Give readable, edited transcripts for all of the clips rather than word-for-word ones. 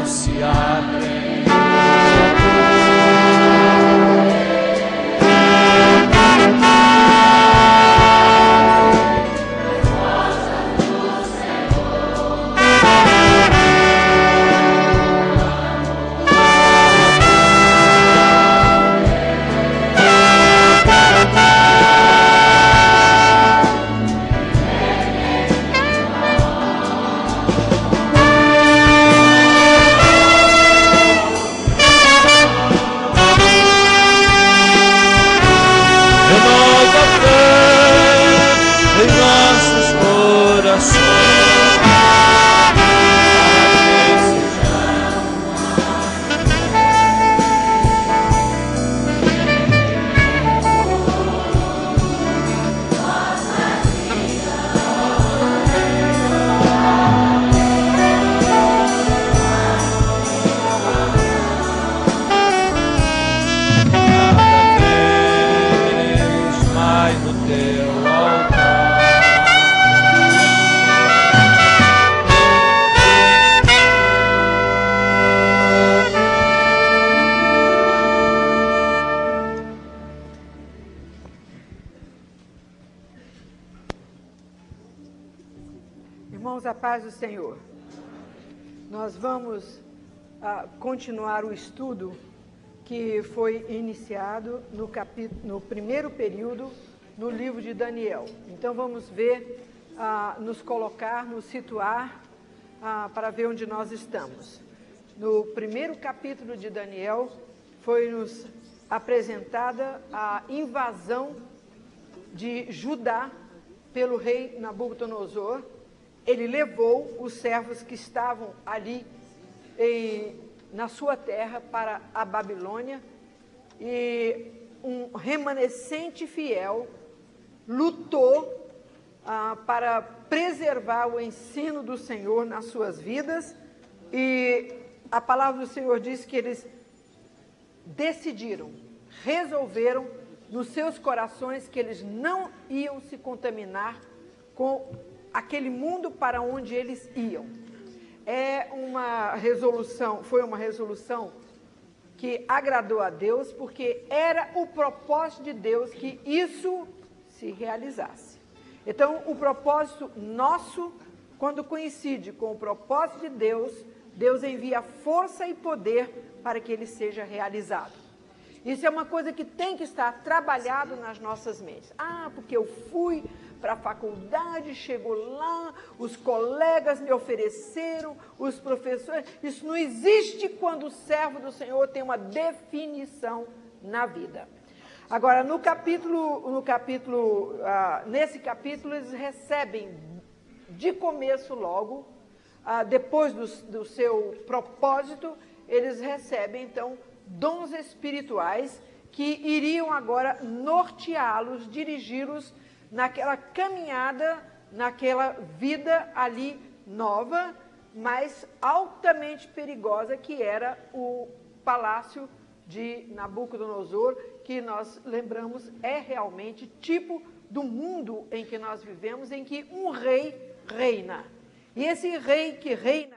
céus se abrem. Irmãos, a paz do Senhor. Nós vamos continuar o estudo que foi iniciado no primeiro período no livro de Daniel. Então vamos ver, nos colocar, nos situar, para ver onde nós estamos. No primeiro capítulo de Daniel foi-nos apresentada a invasão de Judá pelo rei Nabucodonosor. Ele levou os servos que estavam ali na sua terra para a Babilônia, e um remanescente fiel lutou para preservar o ensino do Senhor nas suas vidas, e a palavra do Senhor diz que eles decidiram, resolveram nos seus corações que eles não iam se contaminar com aquele mundo para onde eles iam. Foi uma resolução que agradou a Deus, porque era o propósito de Deus que isso se realizasse. Então, o propósito nosso, quando coincide com o propósito de Deus, Deus envia força e poder para que ele seja realizado. Isso é uma coisa que tem que estar trabalhado nas nossas mentes. Porque eu fui para a faculdade, chegou lá, os colegas me ofereceram, os professores. Isso não existe quando o servo do Senhor tem uma definição na vida. Agora, nesse capítulo, eles recebem de começo logo, depois do seu propósito, eles recebem, então, dons espirituais que iriam agora norteá-los, dirigi-los naquela caminhada, naquela vida ali nova, mas altamente perigosa, que era o palácio de Nabucodonosor, que nós lembramos é realmente tipo do mundo em que nós vivemos, em que um rei reina. E esse rei que reina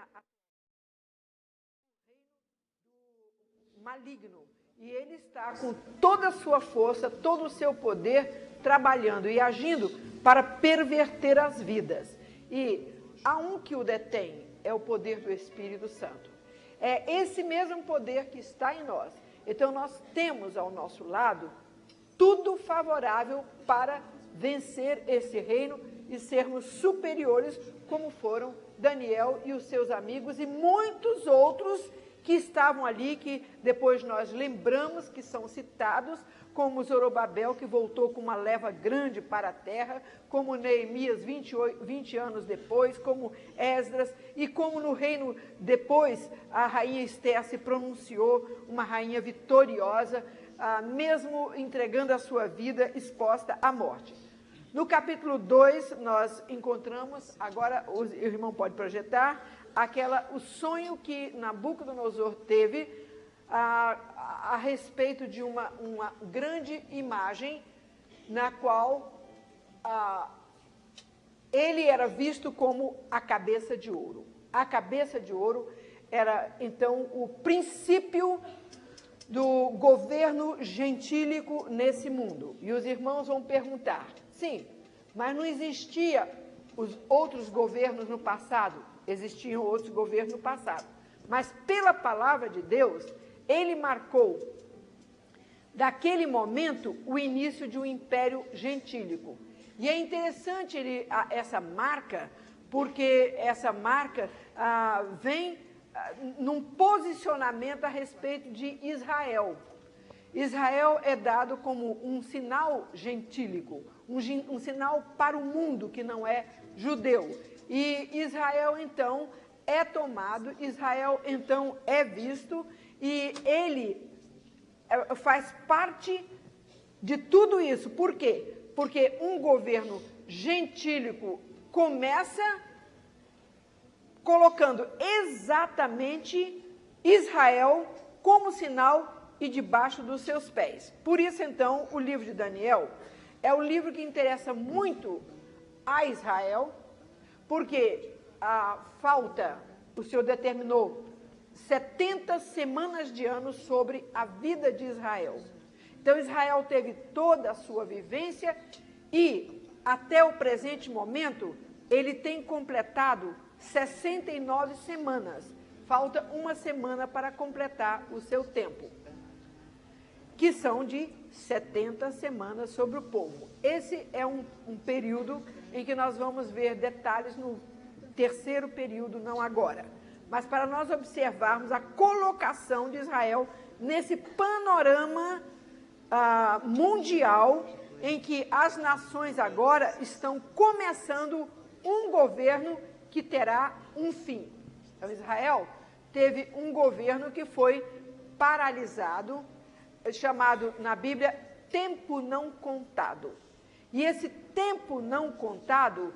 maligno, e ele está com toda a sua força, todo o seu poder, trabalhando e agindo para perverter as vidas. E há um que o detém, é o poder do Espírito Santo. É esse mesmo poder que está em nós. Então nós temos ao nosso lado tudo favorável para vencer esse reino e sermos superiores, como foram Daniel e os seus amigos e muitos outros que estavam ali, que depois nós lembramos que são citados, como Zorobabel, que voltou com uma leva grande para a terra, como Neemias 20 anos depois, como Esdras, e como no reino depois a rainha Esther se pronunciou, uma rainha vitoriosa, mesmo entregando a sua vida exposta à morte. No capítulo 2, nós encontramos, agora o irmão pode projetar, o sonho que Nabucodonosor teve a respeito de uma grande imagem na qual ele era visto como a cabeça de ouro. A cabeça de ouro era então o princípio do governo gentílico nesse mundo. E os irmãos vão perguntar, sim, mas não existia os outros governos no passado? Existiam outros governos no passado. Mas pela palavra de Deus, ele marcou, daquele momento, o início de um império gentílico. E é interessante essa marca, porque essa marca vem num posicionamento a respeito de Israel. Israel é dado como um sinal gentílico, um sinal para o mundo que não é judeu. E Israel, então, é tomado, Israel, então, é visto, e ele faz parte de tudo isso. Por quê? Porque um governo gentílico começa colocando exatamente Israel como sinal e debaixo dos seus pés. Por isso, então, o livro de Daniel é o livro que interessa muito a Israel, porque o Senhor determinou 70 semanas de ano sobre a vida de Israel. Então, Israel teve toda a sua vivência e, até o presente momento, ele tem completado 69 semanas. Falta uma semana para completar o seu tempo, que são de 70 semanas sobre o povo. Esse é um período em que nós vamos ver detalhes no terceiro período, não agora. Mas para nós observarmos a colocação de Israel nesse panorama mundial em que as nações agora estão começando um governo que terá um fim. Então, Israel teve um governo que foi paralisado, chamado na Bíblia tempo não contado. E esse tempo não contado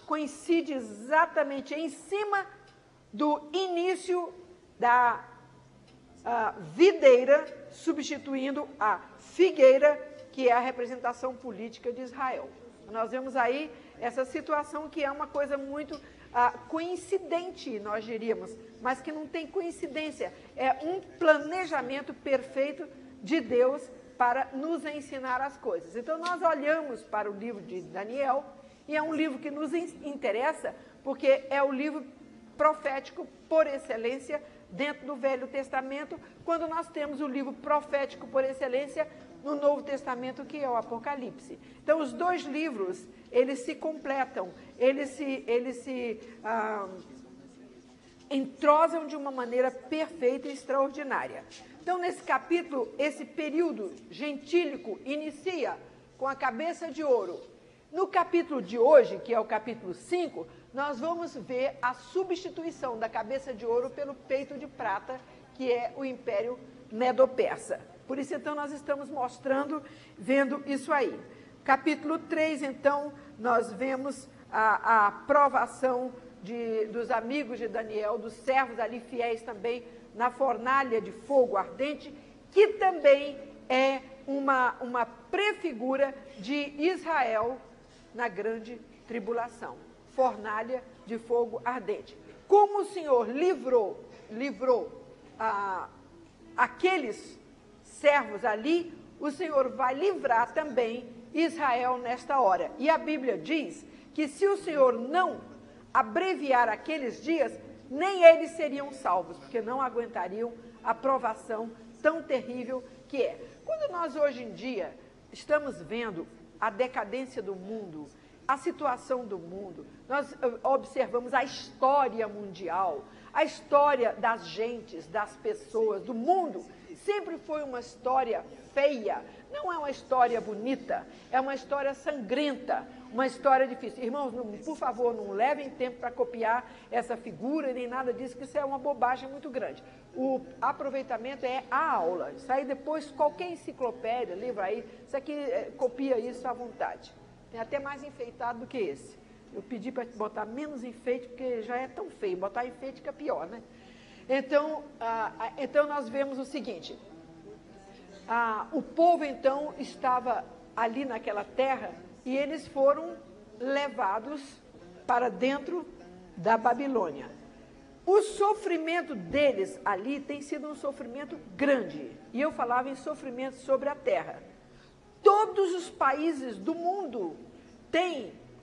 coincide exatamente em cima do início da videira, substituindo a figueira, que é a representação política de Israel. Nós vemos aí essa situação que é uma coisa muito coincidente, nós diríamos, mas que não tem coincidência. É um planejamento perfeito de Deus para nos ensinar as coisas. Então, nós olhamos para o livro de Daniel, e é um livro que nos interessa, porque é o livro profético por excelência dentro do Velho Testamento, quando nós temos o livro profético por excelência no Novo Testamento, que é o Apocalipse. Então, os dois livros, eles se completam, eles se entrosam de uma maneira perfeita e extraordinária. Então, nesse capítulo, esse período gentílico inicia com a cabeça de ouro. No capítulo de hoje, que é o capítulo 5, nós vamos ver a substituição da cabeça de ouro pelo peito de prata, que é o Império Medo-Persa. Por isso, então, nós estamos vendo isso aí. Capítulo 3, então, nós vemos a aprovação dos amigos de Daniel, dos servos ali fiéis também, na fornalha de fogo ardente, que também é uma prefigura de Israel na grande tribulação. Fornalha de fogo ardente. Como o Senhor livrou aqueles servos ali, o Senhor vai livrar também Israel nesta hora. E a Bíblia diz que se o Senhor não abreviar aqueles dias, nem eles seriam salvos, porque não aguentariam a provação tão terrível que é. Quando nós hoje em dia estamos vendo a decadência do mundo, a situação do mundo, nós observamos a história mundial, a história das gentes, das pessoas, do mundo, sempre foi uma história feia, não é uma história bonita, é uma história sangrenta, uma história difícil. Irmãos, por favor, não levem tempo para copiar essa figura, nem nada disso, que isso é uma bobagem muito grande. O aproveitamento é a aula. Isso aí depois, qualquer enciclopédia, livro aí, isso aqui copia isso à vontade. Tem até mais enfeitado do que esse. Eu pedi para botar menos enfeite, porque já é tão feio. Botar enfeite fica pior, né? Então, nós vemos o seguinte. O povo, então, estava ali naquela terra e eles foram levados para dentro da Babilônia. O sofrimento deles ali tem sido um sofrimento grande. E eu falava em sofrimento sobre a terra. Todos os países do mundo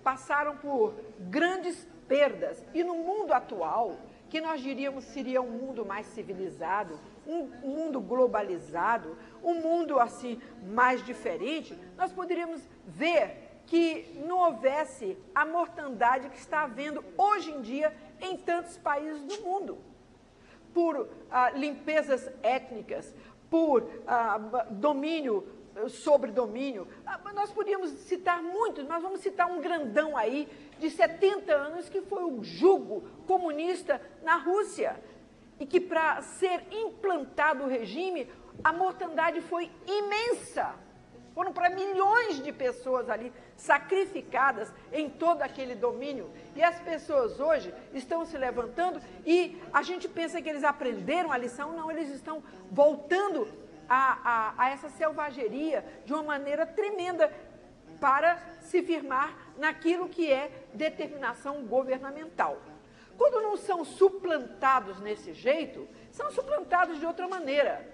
passaram por grandes perdas. E no mundo atual, que nós diríamos seria um mundo mais civilizado, um mundo globalizado, um mundo assim mais diferente, nós poderíamos ver que não houvesse a mortandade que está havendo hoje em dia em tantos países do mundo, por limpezas étnicas, por domínio sobre domínio. Nós podíamos citar muitos, nós vamos citar um grandão aí, de 70 anos, que foi o jugo comunista na Rússia, e que para ser implantado o regime, a mortandade foi imensa. Foram para milhões de pessoas ali sacrificadas em todo aquele domínio. E as pessoas hoje estão se levantando e a gente pensa que eles aprenderam a lição. Não, eles estão voltando a essa selvageria de uma maneira tremenda para se firmar naquilo que é determinação governamental. Quando não são suplantados nesse jeito, são suplantados de outra maneira.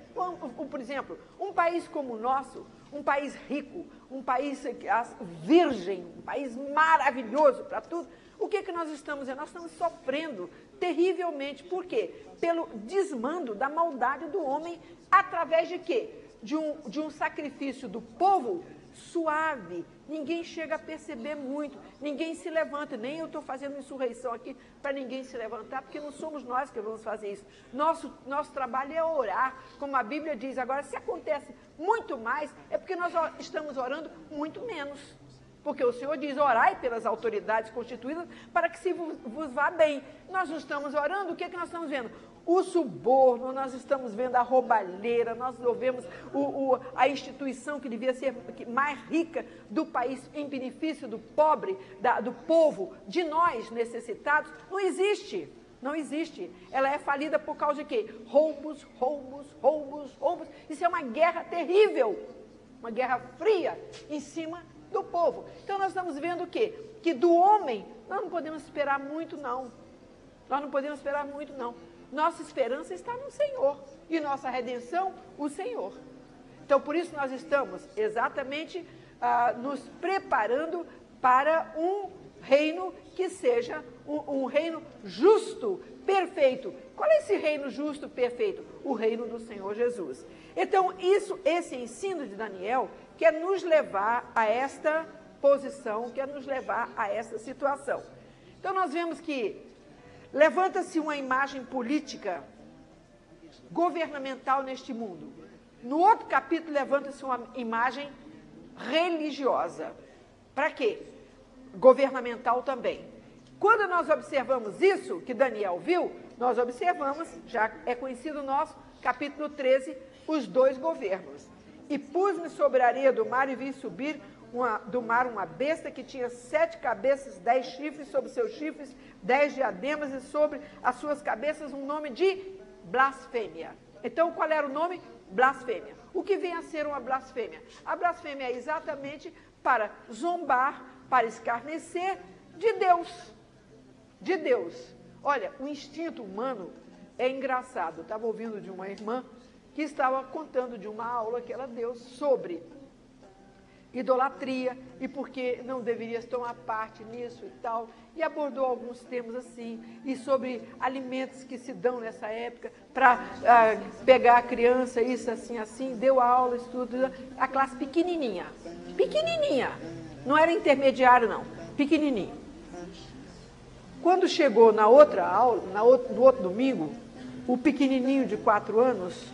Por exemplo, um país como o nosso, um país rico, um país virgem, um país maravilhoso para tudo, o que nós estamos vendo? Nós estamos sofrendo terrivelmente. Por quê? Pelo desmando da maldade do homem, através de quê? De um sacrifício do povo suave. Ninguém chega a perceber muito, ninguém se levanta, nem eu estou fazendo insurreição aqui para ninguém se levantar, porque não somos nós que vamos fazer isso. Nosso trabalho é orar, como a Bíblia diz. Agora, se acontece muito mais, é porque nós estamos orando muito menos. Porque o Senhor diz, orai pelas autoridades constituídas para que se vos vá bem. Nós não estamos orando, o que nós estamos vendo? O suborno, nós estamos vendo a roubalheira, nós vemos a instituição que devia ser mais rica do país em benefício do pobre, do povo, de nós necessitados, não existe. Não existe. Ela é falida por causa de quê? Roubos, roubos, roubos, roubos. Isso é uma guerra terrível, uma guerra fria em cima do povo. Então nós estamos vendo o quê? Que do homem nós não podemos esperar muito, não. Nós não podemos esperar muito, não. Nossa esperança está no Senhor e nossa redenção, o Senhor. Então, por isso nós estamos exatamente nos preparando para um reino que seja um reino justo, perfeito. Qual é esse reino justo, perfeito? O reino do Senhor Jesus. Então, esse ensino de Daniel quer nos levar a esta posição, quer nos levar a essa situação. Então, nós vemos que levanta-se uma imagem política, governamental neste mundo. No outro capítulo, levanta-se uma imagem religiosa. Para quê? Governamental também. Quando nós observamos isso, que Daniel viu, nós observamos, já é conhecido nosso, capítulo 13, os dois governos. E pus-me sobre a areia do mar e vi subir do mar uma besta que tinha 7 cabeças, 10 chifres, sobre seus chifres 10 diademas e sobre as suas cabeças um nome de blasfêmia. Então, qual era o nome? Blasfêmia. O que vem a ser uma blasfêmia? A blasfêmia é exatamente para zombar, para escarnecer de Deus. De Deus. Olha, o instinto humano é engraçado. Eu estava ouvindo de uma irmã que estava contando de uma aula que ela deu sobre idolatria e porque não deveria tomar parte nisso e tal, e abordou alguns temas assim, e sobre alimentos que se dão nessa época para pegar a criança, isso assim, assim, deu aula, estudo, a classe pequenininha, não era intermediário não, pequenininho. Quando chegou na outra aula, no outro domingo, o pequenininho de 4 anos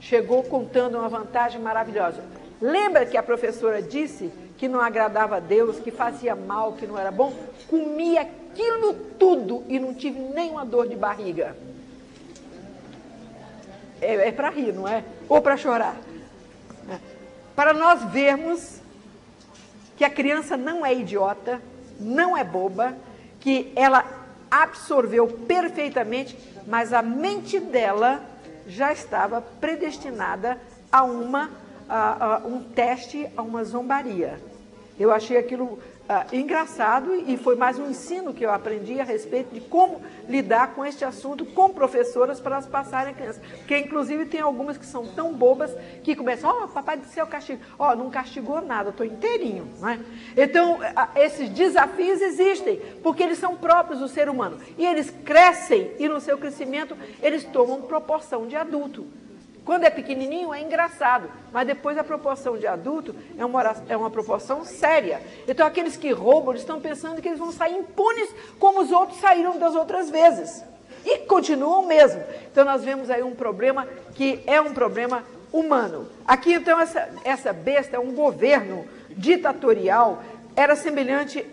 chegou contando uma vantagem maravilhosa. Lembra que a professora disse que não agradava a Deus, que fazia mal, que não era bom? Comi aquilo tudo e não tive nenhuma dor de barriga. É para rir, não é? Ou para chorar. Para nós vermos que a criança não é idiota, não é boba, que ela absorveu perfeitamente, mas a mente dela já estava predestinada a um teste, a uma zombaria. Eu achei aquilo engraçado, e foi mais um ensino que eu aprendi a respeito de como lidar com este assunto com professoras para elas passarem a criança. Porque, inclusive, tem algumas que são tão bobas que começam, papai do céu castigo. Não castigou nada, estou inteirinho. Não é? Então, esses desafios existem, porque eles são próprios do ser humano. E eles crescem, e no seu crescimento, eles tomam proporção de adulto. Quando é pequenininho é engraçado, mas depois a proporção de adulto é uma proporção séria. Então aqueles que roubam, eles estão pensando que eles vão sair impunes como os outros saíram das outras vezes. E continuam mesmo. Então nós vemos aí um problema que é um problema humano. Aqui então essa besta, um governo ditatorial, era semelhante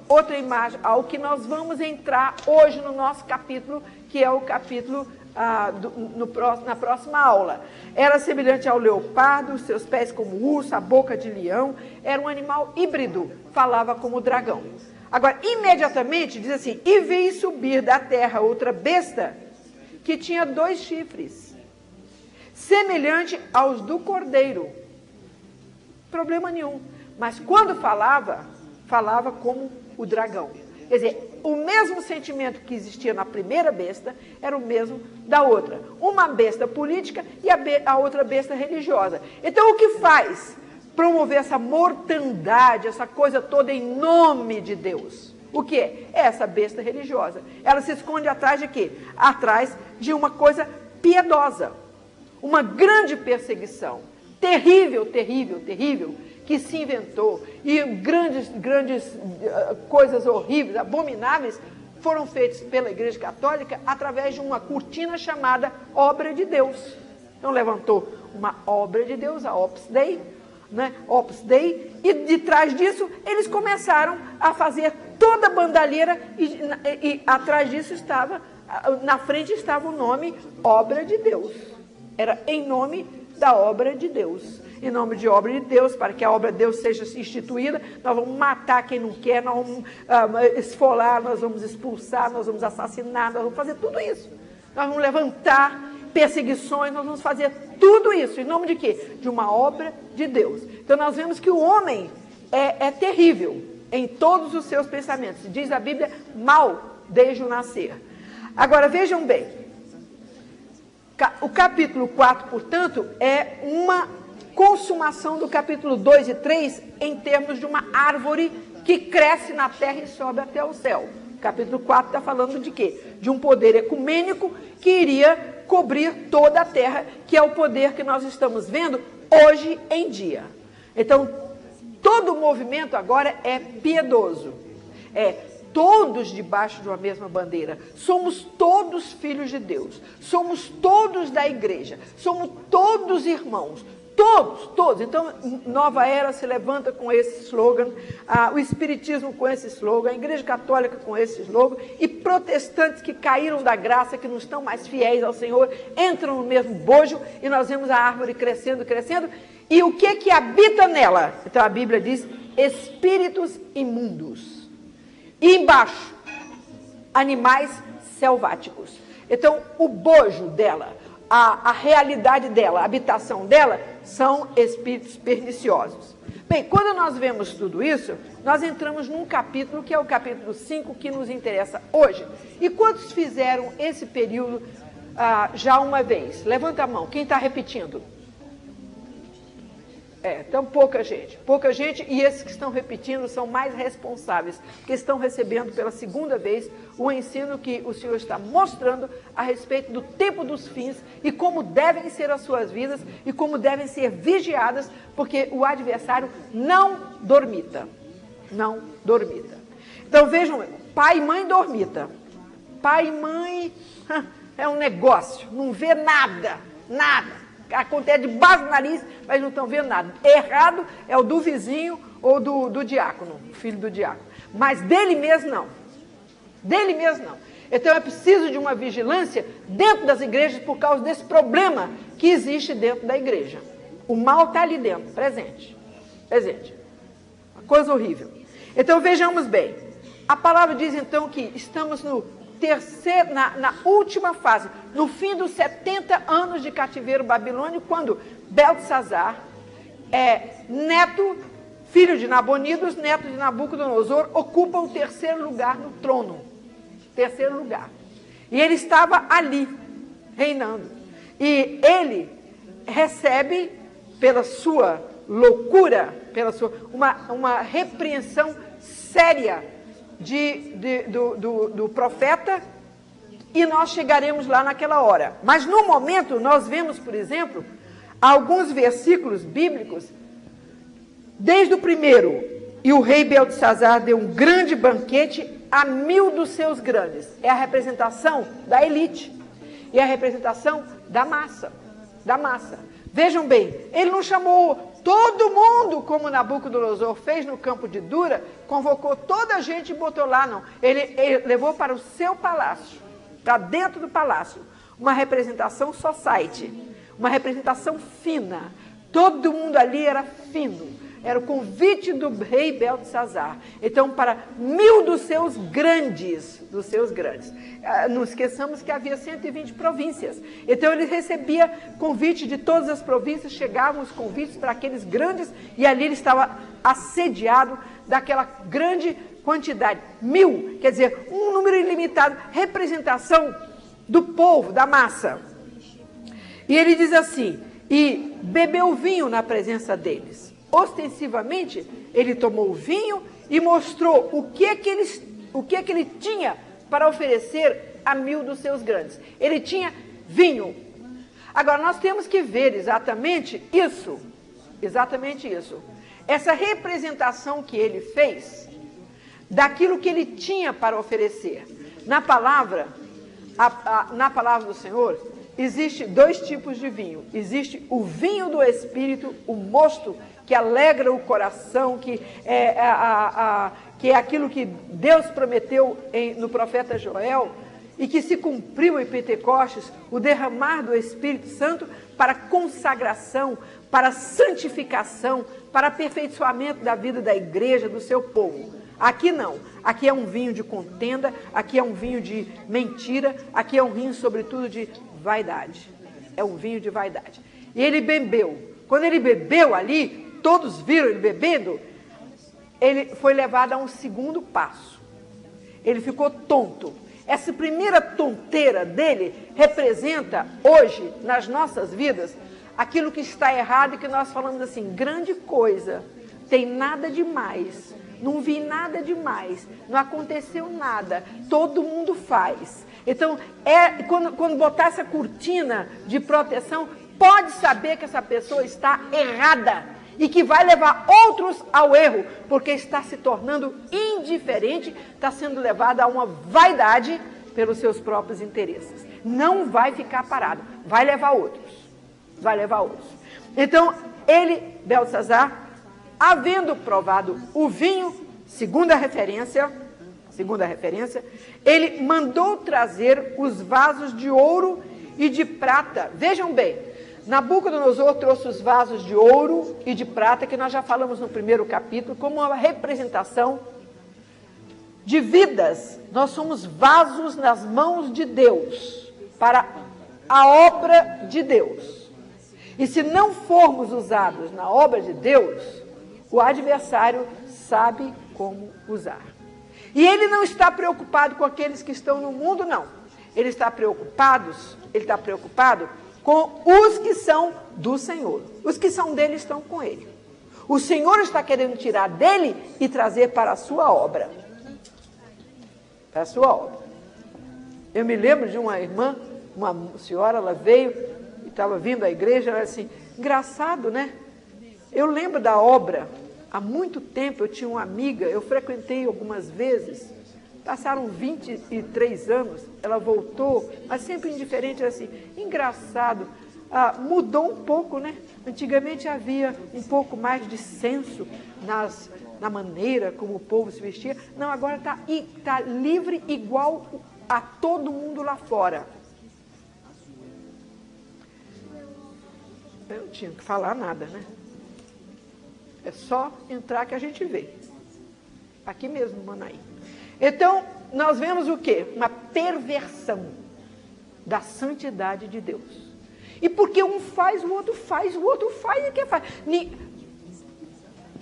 outra imagem, ao que nós vamos entrar hoje no nosso capítulo, que é o capítulo na próxima aula. Era semelhante ao leopardo, seus pés como urso, a boca de leão. Era um animal híbrido, falava como dragão. Agora, imediatamente, diz assim, e veio subir da terra outra besta, que tinha 2 chifres, semelhante aos do cordeiro. Problema nenhum. Mas quando falava como o dragão. Quer dizer, o mesmo sentimento que existia na primeira besta era o mesmo da outra. Uma besta política e a outra besta religiosa. Então, o que faz promover essa mortandade, essa coisa toda em nome de Deus? O que é? É essa besta religiosa. Ela se esconde atrás de quê? Atrás de uma coisa piedosa. Uma grande perseguição. Terrível, terrível, terrível, que se inventou, e grandes coisas horríveis, abomináveis, foram feitas pela Igreja Católica através de uma cortina chamada Obra de Deus. Então levantou uma obra de Deus, a Opus Dei, né? Opus Dei, e de trás disso eles começaram a fazer toda a bandalheira, e atrás disso na frente estava o nome Obra de Deus. Era em nome da obra de Deus. Em nome de obra de Deus, para que a obra de Deus seja instituída, nós vamos matar quem não quer, nós vamos esfolar, nós vamos expulsar, nós vamos assassinar, nós vamos fazer tudo isso. Nós vamos levantar perseguições, nós vamos fazer tudo isso. Em nome de quê? De uma obra de Deus. Então nós vemos que o homem é terrível em todos os seus pensamentos. Diz a Bíblia, mal desde o nascer. Agora vejam bem, o capítulo 4, portanto, é uma consumação do capítulo 2 e 3 em termos de uma árvore que cresce na terra e sobe até o céu. O capítulo 4 está falando de quê? De um poder ecumênico que iria cobrir toda a terra, que é o poder que nós estamos vendo hoje em dia. Então, todo o movimento agora é piedoso. Todos debaixo de uma mesma bandeira. Somos todos filhos de Deus. Somos todos da igreja. Somos todos irmãos. Todos. Então, Nova Era se levanta com esse slogan, o Espiritismo com esse slogan, a Igreja Católica com esse slogan, e protestantes que caíram da graça, que não estão mais fiéis ao Senhor, entram no mesmo bojo, e nós vemos a árvore crescendo, crescendo. E o que habita nela? Então, a Bíblia diz, espíritos imundos. E embaixo, animais selváticos. Então, o bojo dela, a realidade dela, a habitação dela, são espíritos perniciosos. Bem, quando nós vemos tudo isso, nós entramos num capítulo, que é o capítulo 5, que nos interessa hoje. E quantos fizeram esse período já uma vez? Levanta a mão, quem está repetindo? Então pouca gente, e esses que estão repetindo são mais responsáveis, porque estão recebendo pela segunda vez o ensino que o Senhor está mostrando a respeito do tempo dos fins e como devem ser as suas vidas e como devem ser vigiadas, porque o adversário não dormita. Então vejam, pai e mãe dormita. Pai e mãe é um negócio, não vê nada. Acontece debaixo do nariz, mas não estão vendo nada. Errado é o do vizinho ou do diácono, filho do diácono. Mas dele mesmo não. Então é preciso de uma vigilância dentro das igrejas por causa desse problema que existe dentro da igreja. O mal está ali dentro, presente. Uma coisa horrível. Então vejamos bem. A palavra diz então que estamos na última fase, no fim dos 70 anos de cativeiro babilônico, quando Beltesazar, neto, filho de Nabonidos, neto de Nabucodonosor, ocupa o terceiro lugar no trono. Terceiro lugar. E ele estava ali, reinando. E ele recebe, pela sua loucura, uma repreensão séria do profeta, e nós chegaremos lá naquela hora. Mas no momento nós vemos, por exemplo, alguns versículos bíblicos, desde o primeiro: e o rei Beltesazar deu um grande banquete a 1000 dos seus grandes. É a representação da elite, e a representação da massa, Vejam bem, ele não chamou todo mundo, como Nabucodonosor fez no campo de Dura, convocou toda a gente e botou lá, não. Ele levou para o seu palácio, para dentro do palácio, uma representação society, uma representação fina. Todo mundo ali era fino. Era o convite do rei Beltesazar. Então, para 1000 dos seus grandes. Não esqueçamos que havia 120 províncias. Então, ele recebia convite de todas as províncias, chegavam os convites para aqueles grandes, e ali ele estava assediado daquela grande quantidade. 1000, quer dizer, um número ilimitado, representação do povo, da massa. E ele diz assim: e bebeu vinho na presença deles. Ostensivamente, ele tomou o vinho e mostrou o que ele tinha para oferecer a 1000 dos seus grandes. Ele tinha vinho. Agora, nós temos que ver exatamente isso. Essa representação que ele fez daquilo que ele tinha para oferecer. Na palavra do Senhor, existe 2 tipos de vinho. Existe o vinho do Espírito, o mosto, que alegra o coração, que é aquilo que Deus prometeu no profeta Joel, e que se cumpriu em Pentecostes, o derramar do Espírito Santo para consagração, para santificação, para aperfeiçoamento da vida da igreja, do seu povo. Aqui não, aqui é um vinho de contenda, aqui é um vinho de mentira, aqui é um vinho, sobretudo, de vaidade. É um vinho de vaidade. E ele bebeu. Quando ele bebeu ali, todos viram ele bebendo, ele foi levado a um segundo passo. Ele ficou tonto. Essa primeira tonteira dele representa hoje, nas nossas vidas, aquilo que está errado e que nós falamos assim: grande coisa, tem nada demais, não vi nada demais, não aconteceu nada, todo mundo faz. Então, quando botar essa cortina de proteção, pode saber que essa pessoa está errada e que vai levar outros ao erro, porque está se tornando indiferente, está sendo levada a uma vaidade pelos seus próprios interesses. Não vai ficar parado, vai levar outros. Então, Beltesazar, havendo provado o vinho, segunda referência, ele mandou trazer os vasos de ouro e de prata. Vejam bem, Nabucodonosor trouxe os vasos de ouro e de prata, que nós já falamos no primeiro capítulo, como uma representação de vidas. Nós somos vasos nas mãos de Deus, para a obra de Deus. E se não formos usados na obra de Deus, o adversário sabe como usar. E ele não está preocupado com aqueles que estão no mundo, não. Ele está preocupado com os que são do Senhor. Os que são dele estão com ele. O Senhor está querendo tirar dele e trazer para a sua obra. Para a sua obra. Eu me lembro de uma irmã, uma senhora, ela veio e estava vindo à igreja, ela disse assim: engraçado, né? Eu lembro da obra. Há muito tempo eu tinha uma amiga, eu frequentei algumas vezes, passaram 23 anos, ela voltou, mas sempre indiferente, assim, engraçado, mudou um pouco, né? Antigamente havia um pouco mais de senso na maneira como o povo se vestia, não, agora está livre igual a todo mundo lá fora. Eu não tinha que falar nada, né? É só entrar que a gente vê. Aqui mesmo, Manaí. Então, nós vemos o quê? Uma perversão da santidade de Deus. E porque um faz, o outro faz, e quem faz?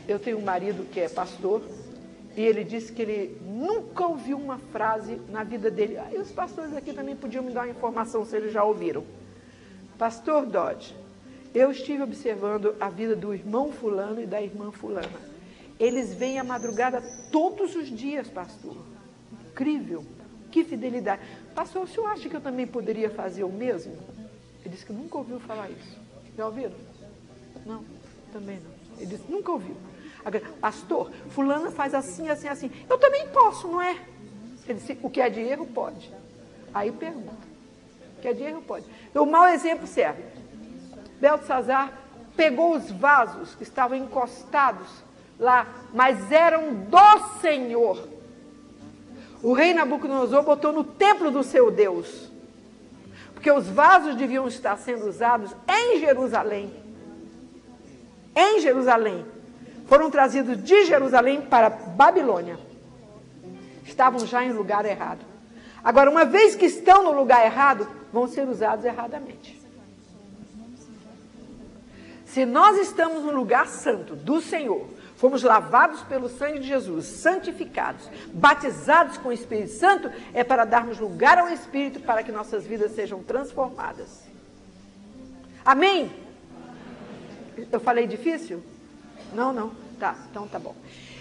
eu tenho um marido que é pastor, e ele disse que ele nunca ouviu uma frase na vida dele. E os pastores aqui também podiam me dar uma informação se eles já ouviram. Pastor Dodge, eu estive observando a vida do irmão fulano e da irmã fulana. Eles vêm à madrugada todos os dias, pastor. Incrível, que fidelidade. Pastor, o senhor acha que eu também poderia fazer o mesmo? Ele disse que nunca ouviu falar isso. Já ouviram? Não, também não. Ele disse, nunca ouviu. Agora, pastor, fulana faz assim, assim, assim. Eu também posso, não é? Ele disse, o que é de erro pode. Aí pergunta, o que é de erro pode. O mau exemplo serve. Beltesazar pegou os vasos que estavam encostados lá, mas eram do Senhor. O rei Nabucodonosor botou no templo do seu Deus, porque os vasos deviam estar sendo usados em Jerusalém. Em Jerusalém. Foram trazidos de Jerusalém para a Babilônia. Estavam já em lugar errado. Agora, uma vez que estão no lugar errado, vão ser usados erradamente. Se nós estamos no lugar santo do Senhor, fomos lavados pelo sangue de Jesus, santificados, batizados com o Espírito Santo, é para darmos lugar ao Espírito para que nossas vidas sejam transformadas. Amém? Eu falei difícil? Não, não. Tá, então tá bom.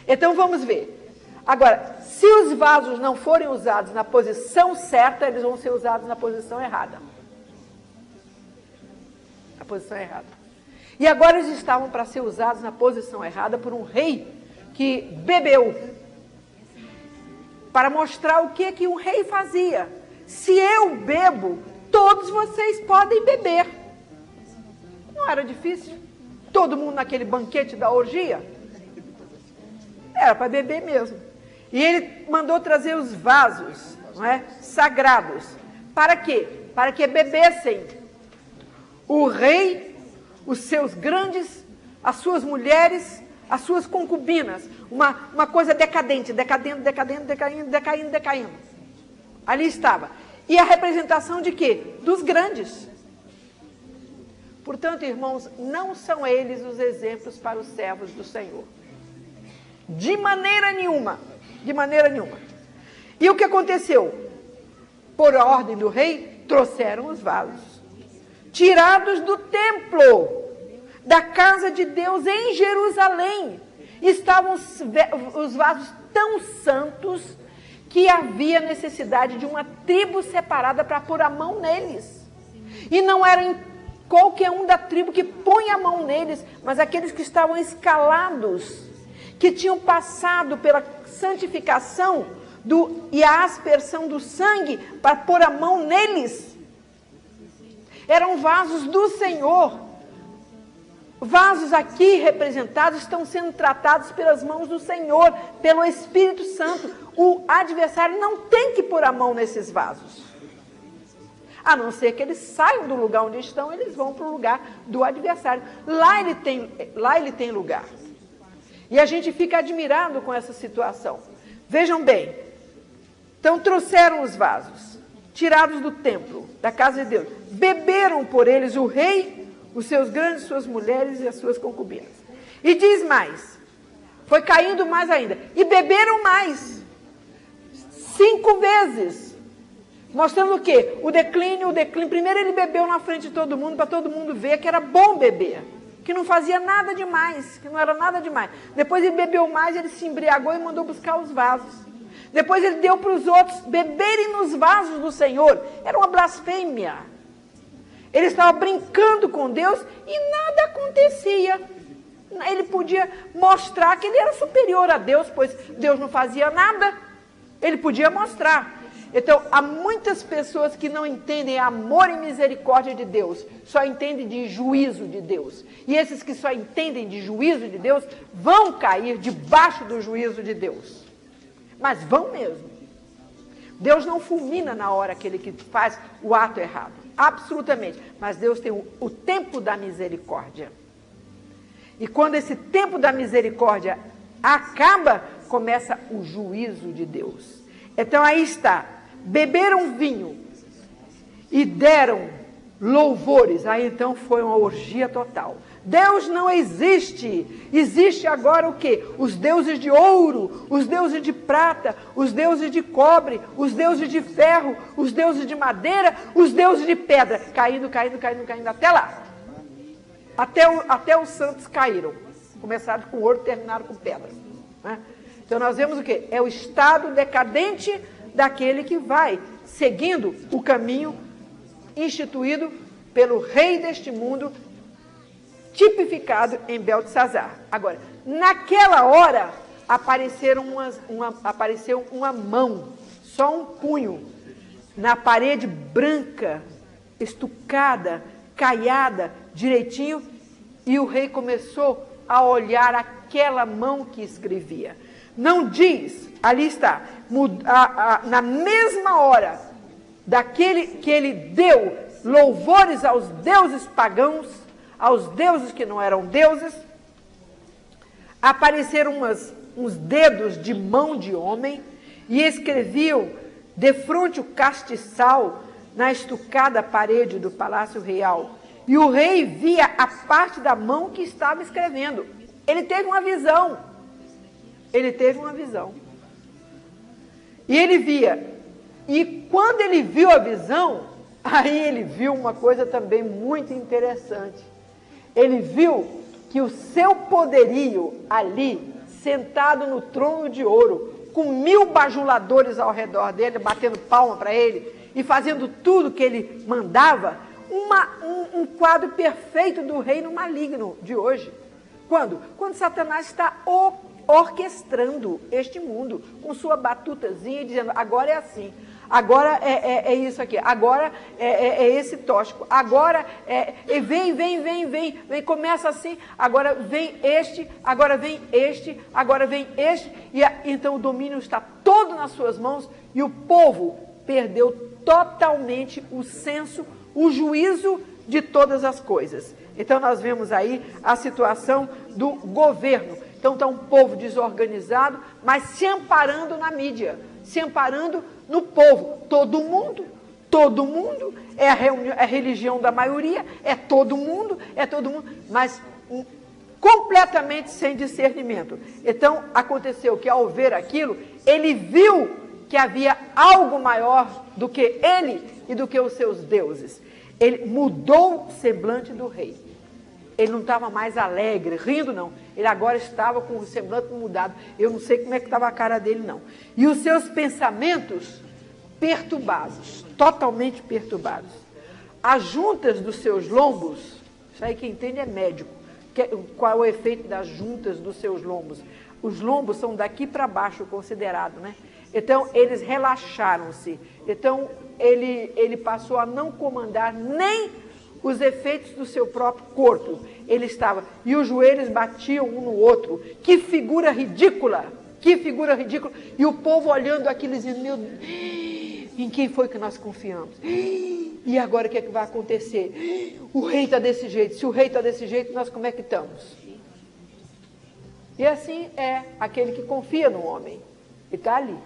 Então vamos ver. Agora, se os vasos não forem usados na posição certa, eles vão ser usados na posição errada. A posição errada. E agora eles estavam para ser usados na posição errada por um rei que bebeu. Para mostrar o que um rei fazia. Se eu bebo, todos vocês podem beber. Não era difícil? Todo mundo naquele banquete da orgia? Era para beber mesmo. E ele mandou trazer os vasos, não é, sagrados. Para quê? Para que bebessem o rei, os seus grandes, as suas mulheres, as suas concubinas. Uma coisa decadente, decadendo, decadendo, decaindo, decaindo, decaindo. Ali estava. E a representação de quê? Dos grandes. Portanto, irmãos, não são eles os exemplos para os servos do Senhor. De maneira nenhuma. De maneira nenhuma. E o que aconteceu? Por ordem do rei, trouxeram os vasos. Tirados do templo, da casa de Deus em Jerusalém. Estavam os vasos tão santos que havia necessidade de uma tribo separada para pôr a mão neles. E não era qualquer um da tribo que põe a mão neles, mas aqueles que estavam escalados, que tinham passado pela santificação e a aspersão do sangue para pôr a mão neles. Eram vasos do Senhor. Vasos aqui representados estão sendo tratados pelas mãos do Senhor, pelo Espírito Santo. O adversário não tem que pôr a mão nesses vasos. A não ser que eles saiam do lugar onde estão, eles vão para o lugar do adversário. Lá ele tem lugar. E a gente fica admirado com essa situação. Vejam bem. Então trouxeram os vasos, tirados do templo, da casa de Deus. Beberam por eles o rei, os seus grandes, suas mulheres e as suas concubinas. E diz mais. Foi caindo mais ainda. E beberam mais. 5 vezes. Mostrando o quê? O declínio. Primeiro ele bebeu na frente de todo mundo, para todo mundo ver que era bom beber. Que não fazia nada demais, que não era nada demais. Depois ele bebeu mais, ele se embriagou e mandou buscar os vasos. Depois ele deu para os outros beberem nos vasos do Senhor. Era uma blasfêmia. Ele estava brincando com Deus e nada acontecia. Ele podia mostrar que ele era superior a Deus, pois Deus não fazia nada. Ele podia mostrar. Então, há muitas pessoas que não entendem amor e misericórdia de Deus, só entendem de juízo de Deus. E esses que só entendem de juízo de Deus, vão cair debaixo do juízo de Deus. Mas vão mesmo. Deus não fulmina na hora aquele que faz o ato errado. Absolutamente. Mas Deus tem o tempo da misericórdia. E quando esse tempo da misericórdia acaba, começa o juízo de Deus. Então aí está. Beberam vinho e deram louvores. Aí então foi uma orgia total. Deus não existe. Existe agora o quê? Os deuses de ouro, os deuses de prata, os deuses de cobre, os deuses de ferro, os deuses de madeira, os deuses de pedra. Caindo até lá. Até os santos caíram. Começaram com ouro, terminaram com pedra. Né? Então nós vemos o quê? É o estado decadente daquele que vai seguindo o caminho instituído pelo rei deste mundo, tipificado em Beltesazar. Agora, naquela hora, apareceu uma mão, só um punho, na parede branca, estucada, caiada, direitinho, e o rei começou a olhar aquela mão que escrevia. Não diz, ali está, na mesma hora daquele que ele deu louvores aos deuses pagãos, aos deuses que não eram deuses, apareceram uns dedos de mão de homem e escreviam defronte o castiçal na estucada parede do Palácio Real. E o rei via a parte da mão que estava escrevendo. Ele teve uma visão. E ele via. E quando ele viu a visão, aí ele viu uma coisa também muito interessante. Ele viu que o seu poderio ali, sentado no trono de ouro, com 1000 bajuladores ao redor dele, batendo palma para ele e fazendo tudo que ele mandava, um quadro perfeito do reino maligno de hoje. Quando? Quando Satanás está orquestrando este mundo com sua batutazinha, dizendo, agora é assim, agora é isso aqui, agora é esse tóxico, agora vem, começa assim, agora vem este, agora vem este, agora vem este, e então o domínio está todo nas suas mãos e o povo perdeu totalmente o senso, o juízo de todas as coisas. Então nós vemos aí a situação do governo. Então está um povo desorganizado, mas se amparando na mídia, se amparando no povo. Todo mundo é a religião da maioria, é todo mundo, mas completamente sem discernimento. Então aconteceu que ao ver aquilo, ele viu que havia algo maior do que ele e do que os seus deuses. Ele mudou o semblante do rei. Ele não estava mais alegre, rindo, não. Ele agora estava com o semblante mudado. Eu não sei como é que estava a cara dele, não. E os seus pensamentos perturbados, totalmente perturbados. As juntas dos seus lombos, isso aí quem entende é médico. Qual é o efeito das juntas dos seus lombos? Os lombos são daqui para baixo, considerado, né? Então, eles relaxaram-se. Então, ele passou a não comandar nem os efeitos do seu próprio corpo. Ele estava, e os joelhos batiam um no outro. Que figura ridícula! Que figura ridícula! E o povo olhando aquilo dizendo, meu Deus, em quem foi que nós confiamos? E agora o que é que vai acontecer? O rei está desse jeito. Se o rei está desse jeito, nós como é que estamos? E assim é aquele que confia no homem. E está ali.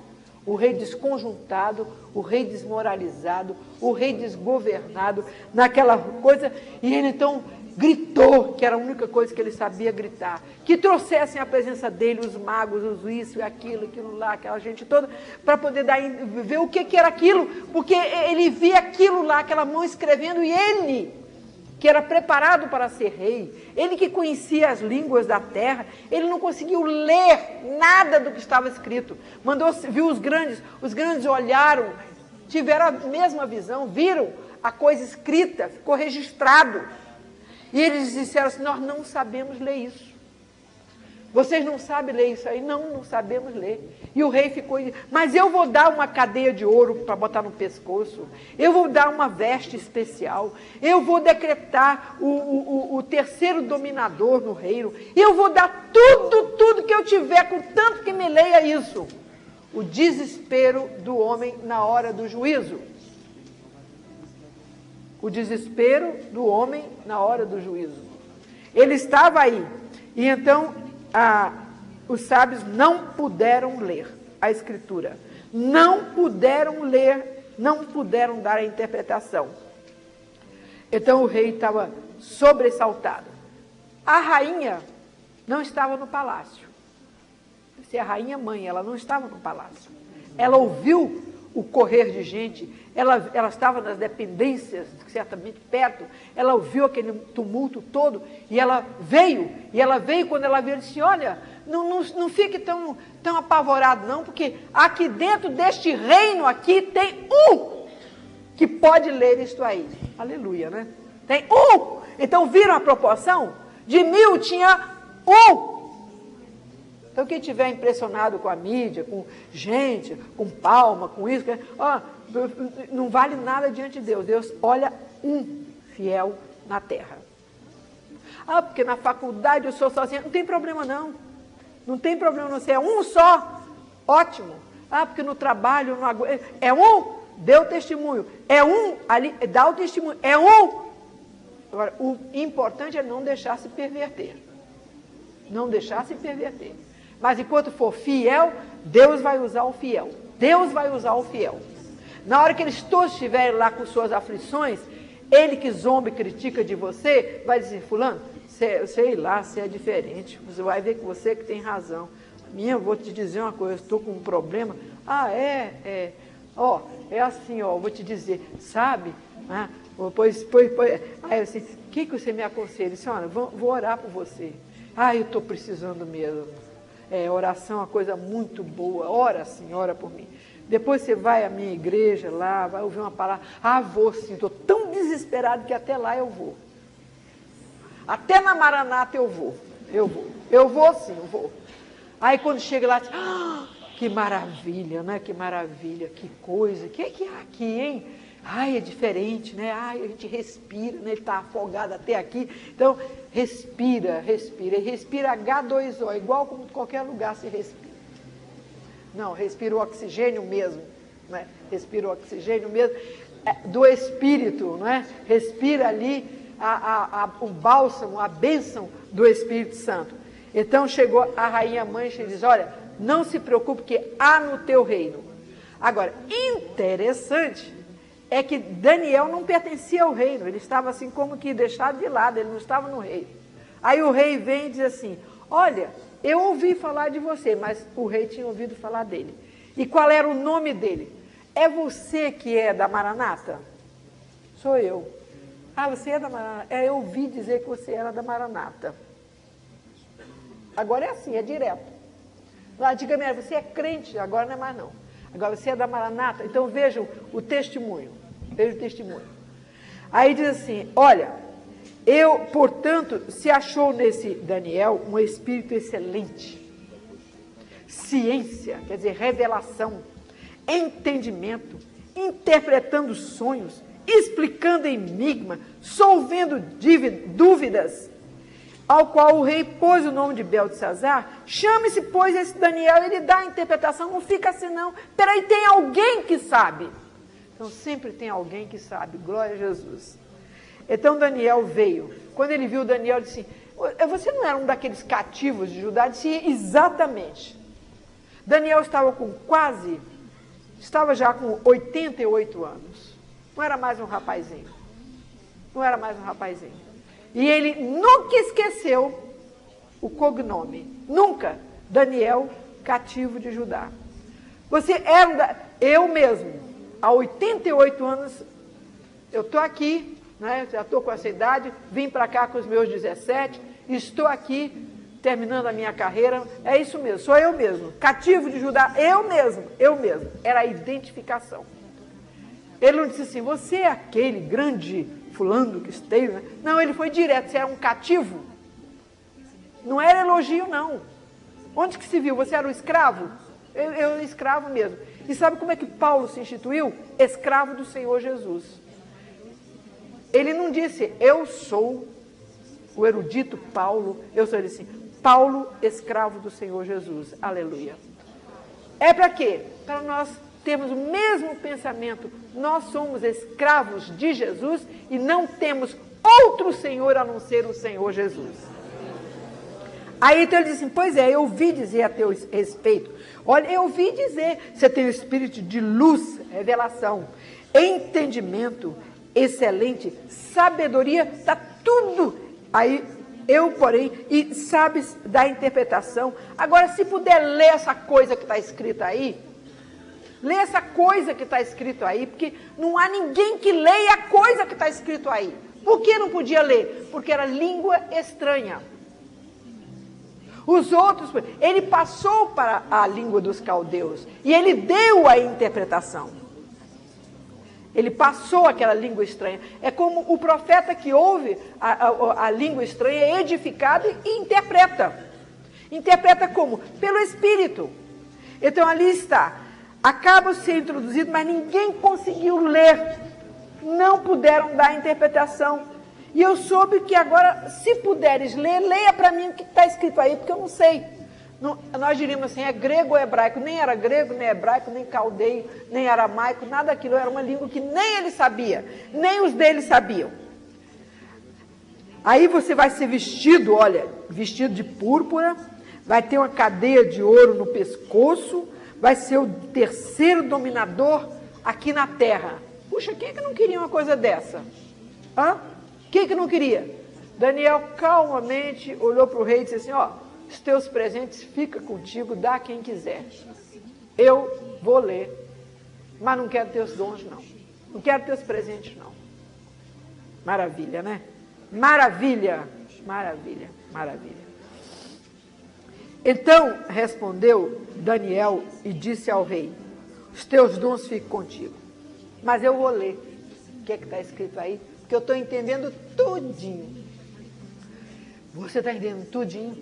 O rei desconjuntado, o rei desmoralizado, o rei desgovernado, naquela coisa, e ele então gritou, que era a única coisa que ele sabia gritar, que trouxessem à presença dele os magos, os isso e aquilo lá, aquela gente toda, para poder ver o que era aquilo, porque ele via aquilo lá, aquela mão escrevendo, e ele, que era preparado para ser rei, ele que conhecia as línguas da terra, ele não conseguiu ler nada do que estava escrito. Viu os grandes olharam, tiveram a mesma visão, viram a coisa escrita, ficou registrado. E eles disseram assim, nós não sabemos ler isso. Vocês não sabem ler isso aí? Não sabemos ler. E o rei ficou, mas eu vou dar uma cadeia de ouro para botar no pescoço, eu vou dar uma veste especial, eu vou decretar o terceiro dominador no reino, eu vou dar tudo que eu tiver, contanto que me leia isso. O desespero do homem na hora do juízo. O desespero do homem na hora do juízo. Ele estava aí, e então os sábios não puderam ler a escritura, não puderam ler, não puderam dar a interpretação. Então o rei estava sobressaltado. A rainha não estava no palácio. Se a rainha mãe, ela não estava no palácio. Ela ouviu o correr de gente, ela estava nas dependências, certamente perto, ela ouviu aquele tumulto todo, e ela veio quando ela veio, ela disse, olha, não fique tão apavorado não, porque aqui dentro deste reino aqui tem um que pode ler isto aí. Aleluia, né? Tem um! Então viram a proporção? De 1000 tinha um! Então, quem estiver impressionado com a mídia, com gente, com palma, com isso, não vale nada diante de Deus. Deus olha um fiel na terra. Porque na faculdade eu sou sozinha. Não tem problema, não. Não tem problema não ser um só. Ótimo. Porque no trabalho não aguento. É um, dê o testemunho. É um, ali, dá o testemunho. É um. Agora, o importante é não deixar se perverter. Não deixar se perverter. Mas enquanto for fiel, Deus vai usar o fiel. Deus vai usar o fiel. Na hora que eles todos estiverem lá com suas aflições, ele que zomba e critica de você, vai dizer, fulano, sei lá, você é diferente. Você vai ver que você que tem razão. Minha, vou te dizer uma coisa, eu estou com um problema. É assim, vou te dizer, sabe? Aí assim, o que você me aconselha? Disse, olha, vou orar por você. Eu estou precisando mesmo. Oração é uma coisa muito boa. Ora, sim, ora por mim. Depois você vai à minha igreja lá, vai ouvir uma palavra. Vou sim, estou tão desesperado que até lá eu vou. Até na Maranata eu vou. Eu vou sim, eu vou. Aí quando chega lá, que maravilha, né? Que maravilha, que coisa. O que é aqui, hein? É diferente, né? A gente respira, né? Ele está afogado até aqui. Então, respira. E respira H2O, igual como qualquer lugar se respira. Não, respira o oxigênio mesmo, né? Respira o oxigênio mesmo do Espírito, né? Respira ali o bálsamo, a bênção do Espírito Santo. Então, chegou a rainha mãe e diz, olha, não se preocupe que há no teu reino. Agora, interessante é que Daniel não pertencia ao reino, ele estava assim como que deixado de lado, ele não estava no reino. Aí o rei vem e diz assim, olha, eu ouvi falar de você, mas o rei tinha ouvido falar dele. E qual era o nome dele? É você que é da Maranata? Sou eu. Você é da Maranata? Eu ouvi dizer que você era da Maranata. Agora é assim, é direto. Antigamente, você é crente, agora não é mais não. Agora você é da Maranata, então vejam o testemunho. Veja o testemunho. Aí diz assim, olha, portanto, se achou nesse Daniel um espírito excelente, ciência, quer dizer, revelação, entendimento, interpretando sonhos, explicando enigma, solvendo dúvidas, ao qual o rei pôs o nome de Beltesazar. Chame-se, pois, esse Daniel, ele dá a interpretação, não fica assim não. Peraí, tem alguém que sabe. Então, sempre tem alguém que sabe, glória a Jesus. Então, Daniel veio. Quando ele viu Daniel, ele disse, você não era um daqueles cativos de Judá? Ele disse, exatamente. Daniel estava já com 88 anos. Não era mais um rapazinho. E ele nunca esqueceu o cognome. Nunca. Daniel, cativo de Judá. Você era eu mesmo. Há 88 anos, eu estou aqui, né, já estou com essa idade, vim para cá com os meus 17, estou aqui, terminando a minha carreira, é isso mesmo, sou eu mesmo, cativo de Judá, eu mesmo, era a identificação. Ele não disse assim, você é aquele grande fulano que esteve, né? Não, ele foi direto, você era um cativo, não era elogio não. Onde que se viu, você era um escravo? Eu escravo mesmo. E sabe como é que Paulo se instituiu? Escravo do Senhor Jesus. Ele não disse, eu sou o erudito Paulo, ele disse, Paulo, escravo do Senhor Jesus. Aleluia. É para quê? Para nós termos o mesmo pensamento. Nós somos escravos de Jesus e não temos outro Senhor a não ser o Senhor Jesus. Aí então ele diz assim, pois é, eu ouvi dizer a teu respeito. Olha, eu ouvi dizer, você tem o espírito de luz, revelação, entendimento, excelente, sabedoria, está tudo. Aí Eu, porém, e sabes da interpretação. Agora, se puder ler essa coisa que está escrita aí, lê essa coisa que está escrito aí, porque não há ninguém que leia a coisa que está escrito aí. Por que não podia ler? Porque era língua estranha. Os outros, ele passou para a língua dos caldeus e ele deu a interpretação. Ele passou aquela língua estranha. É como o profeta que ouve a língua estranha, é edificado e interpreta. Interpreta como? Pelo Espírito. Então ali está. Acaba de ser introduzido, mas ninguém conseguiu ler. Não puderam dar a interpretação. E eu soube que agora, se puderes ler, leia para mim o que está escrito aí, porque eu não sei. Não, nós diríamos assim, é grego ou hebraico. Nem era grego, nem hebraico, nem caldeu, nem aramaico, nada daquilo. Era uma língua que nem ele sabia, nem os deles sabiam. Aí você vai ser vestido, olha, vestido de púrpura, vai ter uma cadeia de ouro no pescoço, vai ser o terceiro dominador aqui na terra. Puxa, quem é que não queria uma coisa dessa? Hã? Quem é que não queria? Daniel calmamente olhou para o rei e disse assim, ó, os teus presentes fica contigo, dá a quem quiser. Eu vou ler, mas não quero teus dons, não. Não quero teus presentes, não. Maravilha, né? Maravilha, maravilha, maravilha. Então respondeu Daniel e disse ao rei, os teus dons ficam contigo, mas eu vou ler o que é que está escrito aí, porque eu estou entendendo tudinho. Você está entendendo tudinho?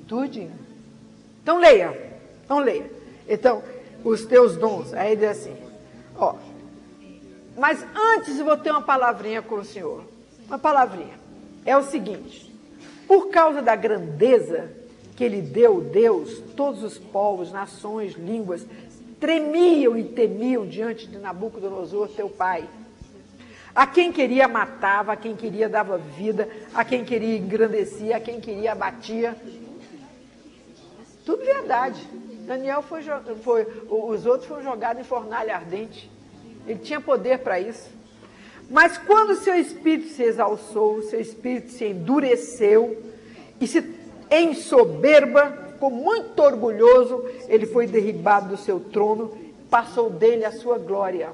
Tudinho. Então leia, então leia. Então, os teus dons, aí ele diz assim, ó, mas antes eu vou ter uma palavrinha com o senhor, uma palavrinha. É o seguinte, por causa da grandeza que ele deu Deus, todos os povos, nações, línguas, tremiam e temiam diante de Nabucodonosor, teu pai. A quem queria matava, a quem queria dava vida, a quem queria engrandecia, a quem queria abatia. Tudo verdade. Daniel os outros foram jogados em fornalha ardente. Ele tinha poder para isso. Mas quando seu espírito se exalçou, seu espírito se endureceu e se em soberba, ficou muito orgulhoso, ele foi derribado do seu trono, passou dele a sua glória.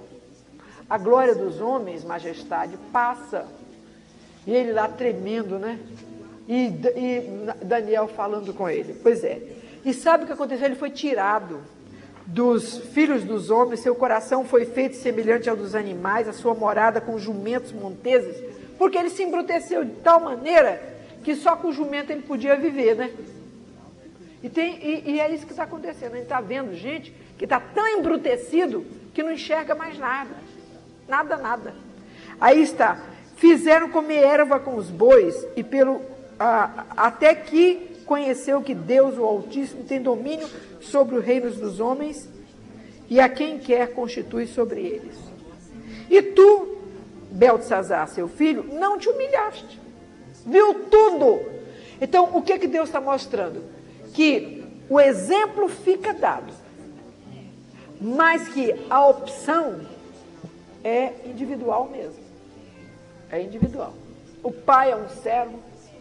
A glória dos homens, majestade, passa. E ele lá tremendo, né? E Daniel falando com ele. Pois é. E sabe o que aconteceu? Ele foi tirado dos filhos dos homens, seu coração foi feito semelhante ao dos animais, a sua morada com jumentos monteses, porque ele se embruteceu de tal maneira que só com o jumento ele podia viver, né? E é isso que está acontecendo. A gente está vendo gente que está tão embrutecido que não enxerga mais nada. Nada, nada. Aí está. Fizeram comer erva com os bois e até que conheceu que Deus, o Altíssimo, tem domínio sobre os reinos dos homens e a quem quer constitui sobre eles. E tu, Beltesazar, seu filho, não te humilhaste. Viu tudo. Então, o que Deus está mostrando? Que o exemplo fica dado, mas que a opção é individual mesmo. É individual. O pai é um servo,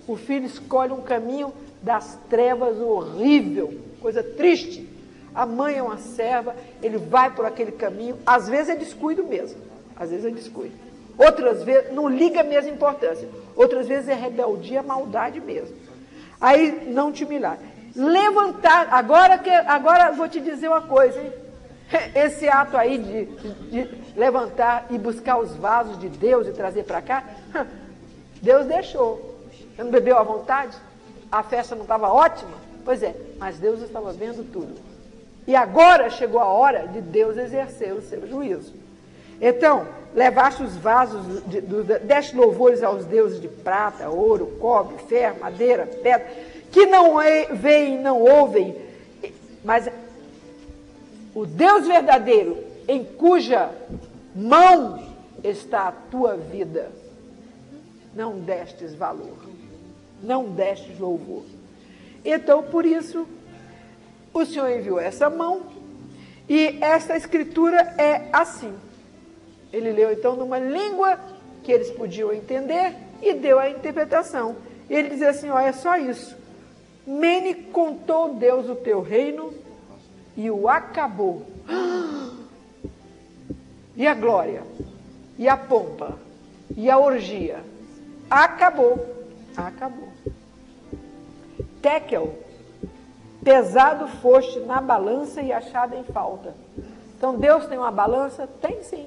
o filho escolhe um caminho das trevas horrível, coisa triste. A mãe é uma serva, ele vai por aquele caminho, às vezes é descuido mesmo, às vezes é descuido. Outras vezes, não liga a mesma importância. Outras vezes é rebeldia, maldade mesmo. Aí, não te humilhar. Levantar, agora vou te dizer uma coisa, hein? Esse ato aí de levantar e buscar os vasos de Deus e trazer para cá, Deus deixou. Você não bebeu à vontade? A festa não estava ótima? Pois é, mas Deus estava vendo tudo. E agora chegou a hora de Deus exercer o seu juízo. Então, levaste os vasos, deste louvores aos deuses de prata, ouro, cobre, ferro, madeira, pedra, que não veem, não ouvem, mas o Deus verdadeiro, em cuja mão está a tua vida, não destes valor, não destes louvor. Então, por isso, o Senhor enviou essa mão, e esta escritura é assim. Ele leu, então, numa língua que eles podiam entender e deu a interpretação. Ele diz assim, ó, é só isso. Mene contou Deus o teu reino e o acabou. E a glória, e a pompa, e a orgia. Acabou. Acabou. Tekel, pesado foste na balança e achado em falta. Então Deus tem uma balança? Tem sim.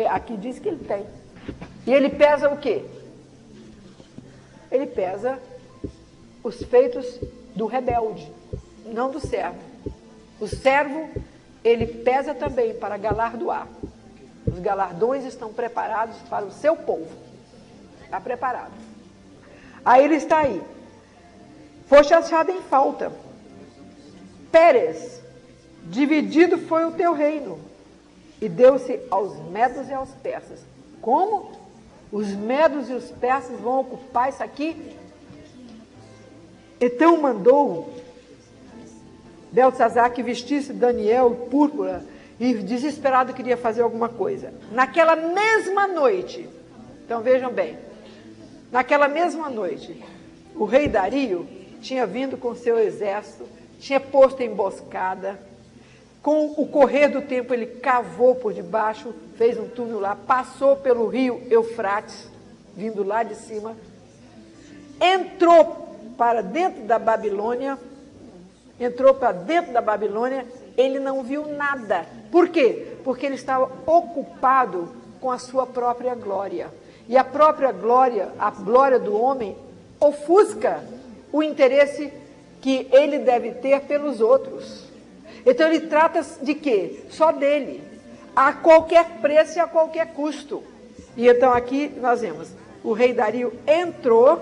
Aqui diz que ele tem. E ele pesa o quê? Ele pesa os feitos do rebelde, não do servo. O servo, ele pesa também para galardoar. Os galardões estão preparados para o seu povo. Está preparado. Aí ele está aí. Foste achado em falta. Pérez, dividido foi o teu reino, e deu-se aos medos e aos persas. Como? Os medos e os persas vão ocupar isso aqui? Então mandou Beltesazar que vestisse Daniel púrpura, e desesperado queria fazer alguma coisa. Naquela mesma noite, então vejam bem, naquela mesma noite, o rei Dario tinha vindo com seu exército, tinha posto emboscada. Com o correr do tempo, ele cavou por debaixo, fez um túnel lá, passou pelo rio Eufrates, vindo lá de cima, entrou para dentro da Babilônia, ele não viu nada. Por quê? Porque ele estava ocupado com a sua própria glória. E a própria glória, a glória do homem, ofusca o interesse que ele deve ter pelos outros. Então ele trata de quê? Só dele, a qualquer preço e a qualquer custo. E então aqui nós vemos, o rei Dario entrou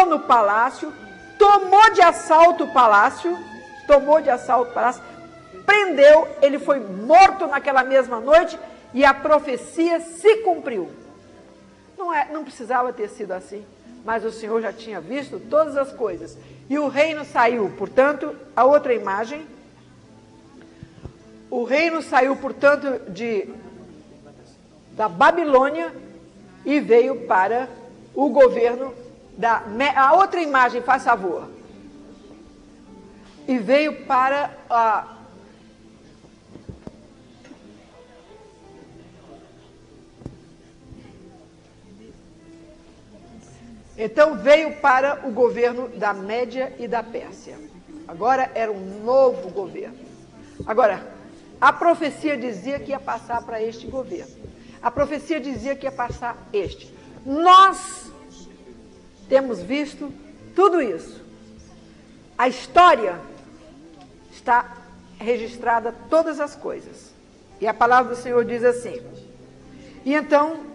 no palácio, tomou de assalto o palácio, prendeu, ele foi morto naquela mesma noite e a profecia se cumpriu. Não precisava ter sido assim, mas o Senhor já tinha visto todas as coisas. E o reino saiu, portanto, a outra imagem, o reino saiu, portanto, da Babilônia e veio para o governo a outra imagem, faz favor. E veio para então veio para o governo da Média e da Pérsia. Agora era um novo governo. Agora, a profecia dizia que ia passar para este governo. A profecia dizia que ia passar este. Nós temos visto tudo isso. A história está registrada, todas as coisas. E a palavra do Senhor diz assim. E então,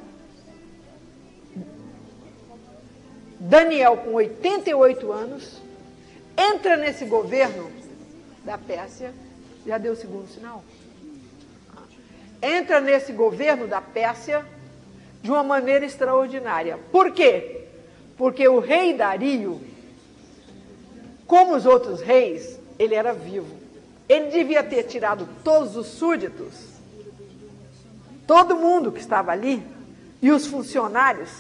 Daniel, com 88 anos, entra nesse governo da Pérsia. Já deu o segundo sinal? Entra nesse governo da Pérsia de uma maneira extraordinária. Por quê? Porque o rei Dario, como os outros reis, ele era vivo. Ele devia ter tirado todos os súditos, todo mundo que estava ali, e os funcionários,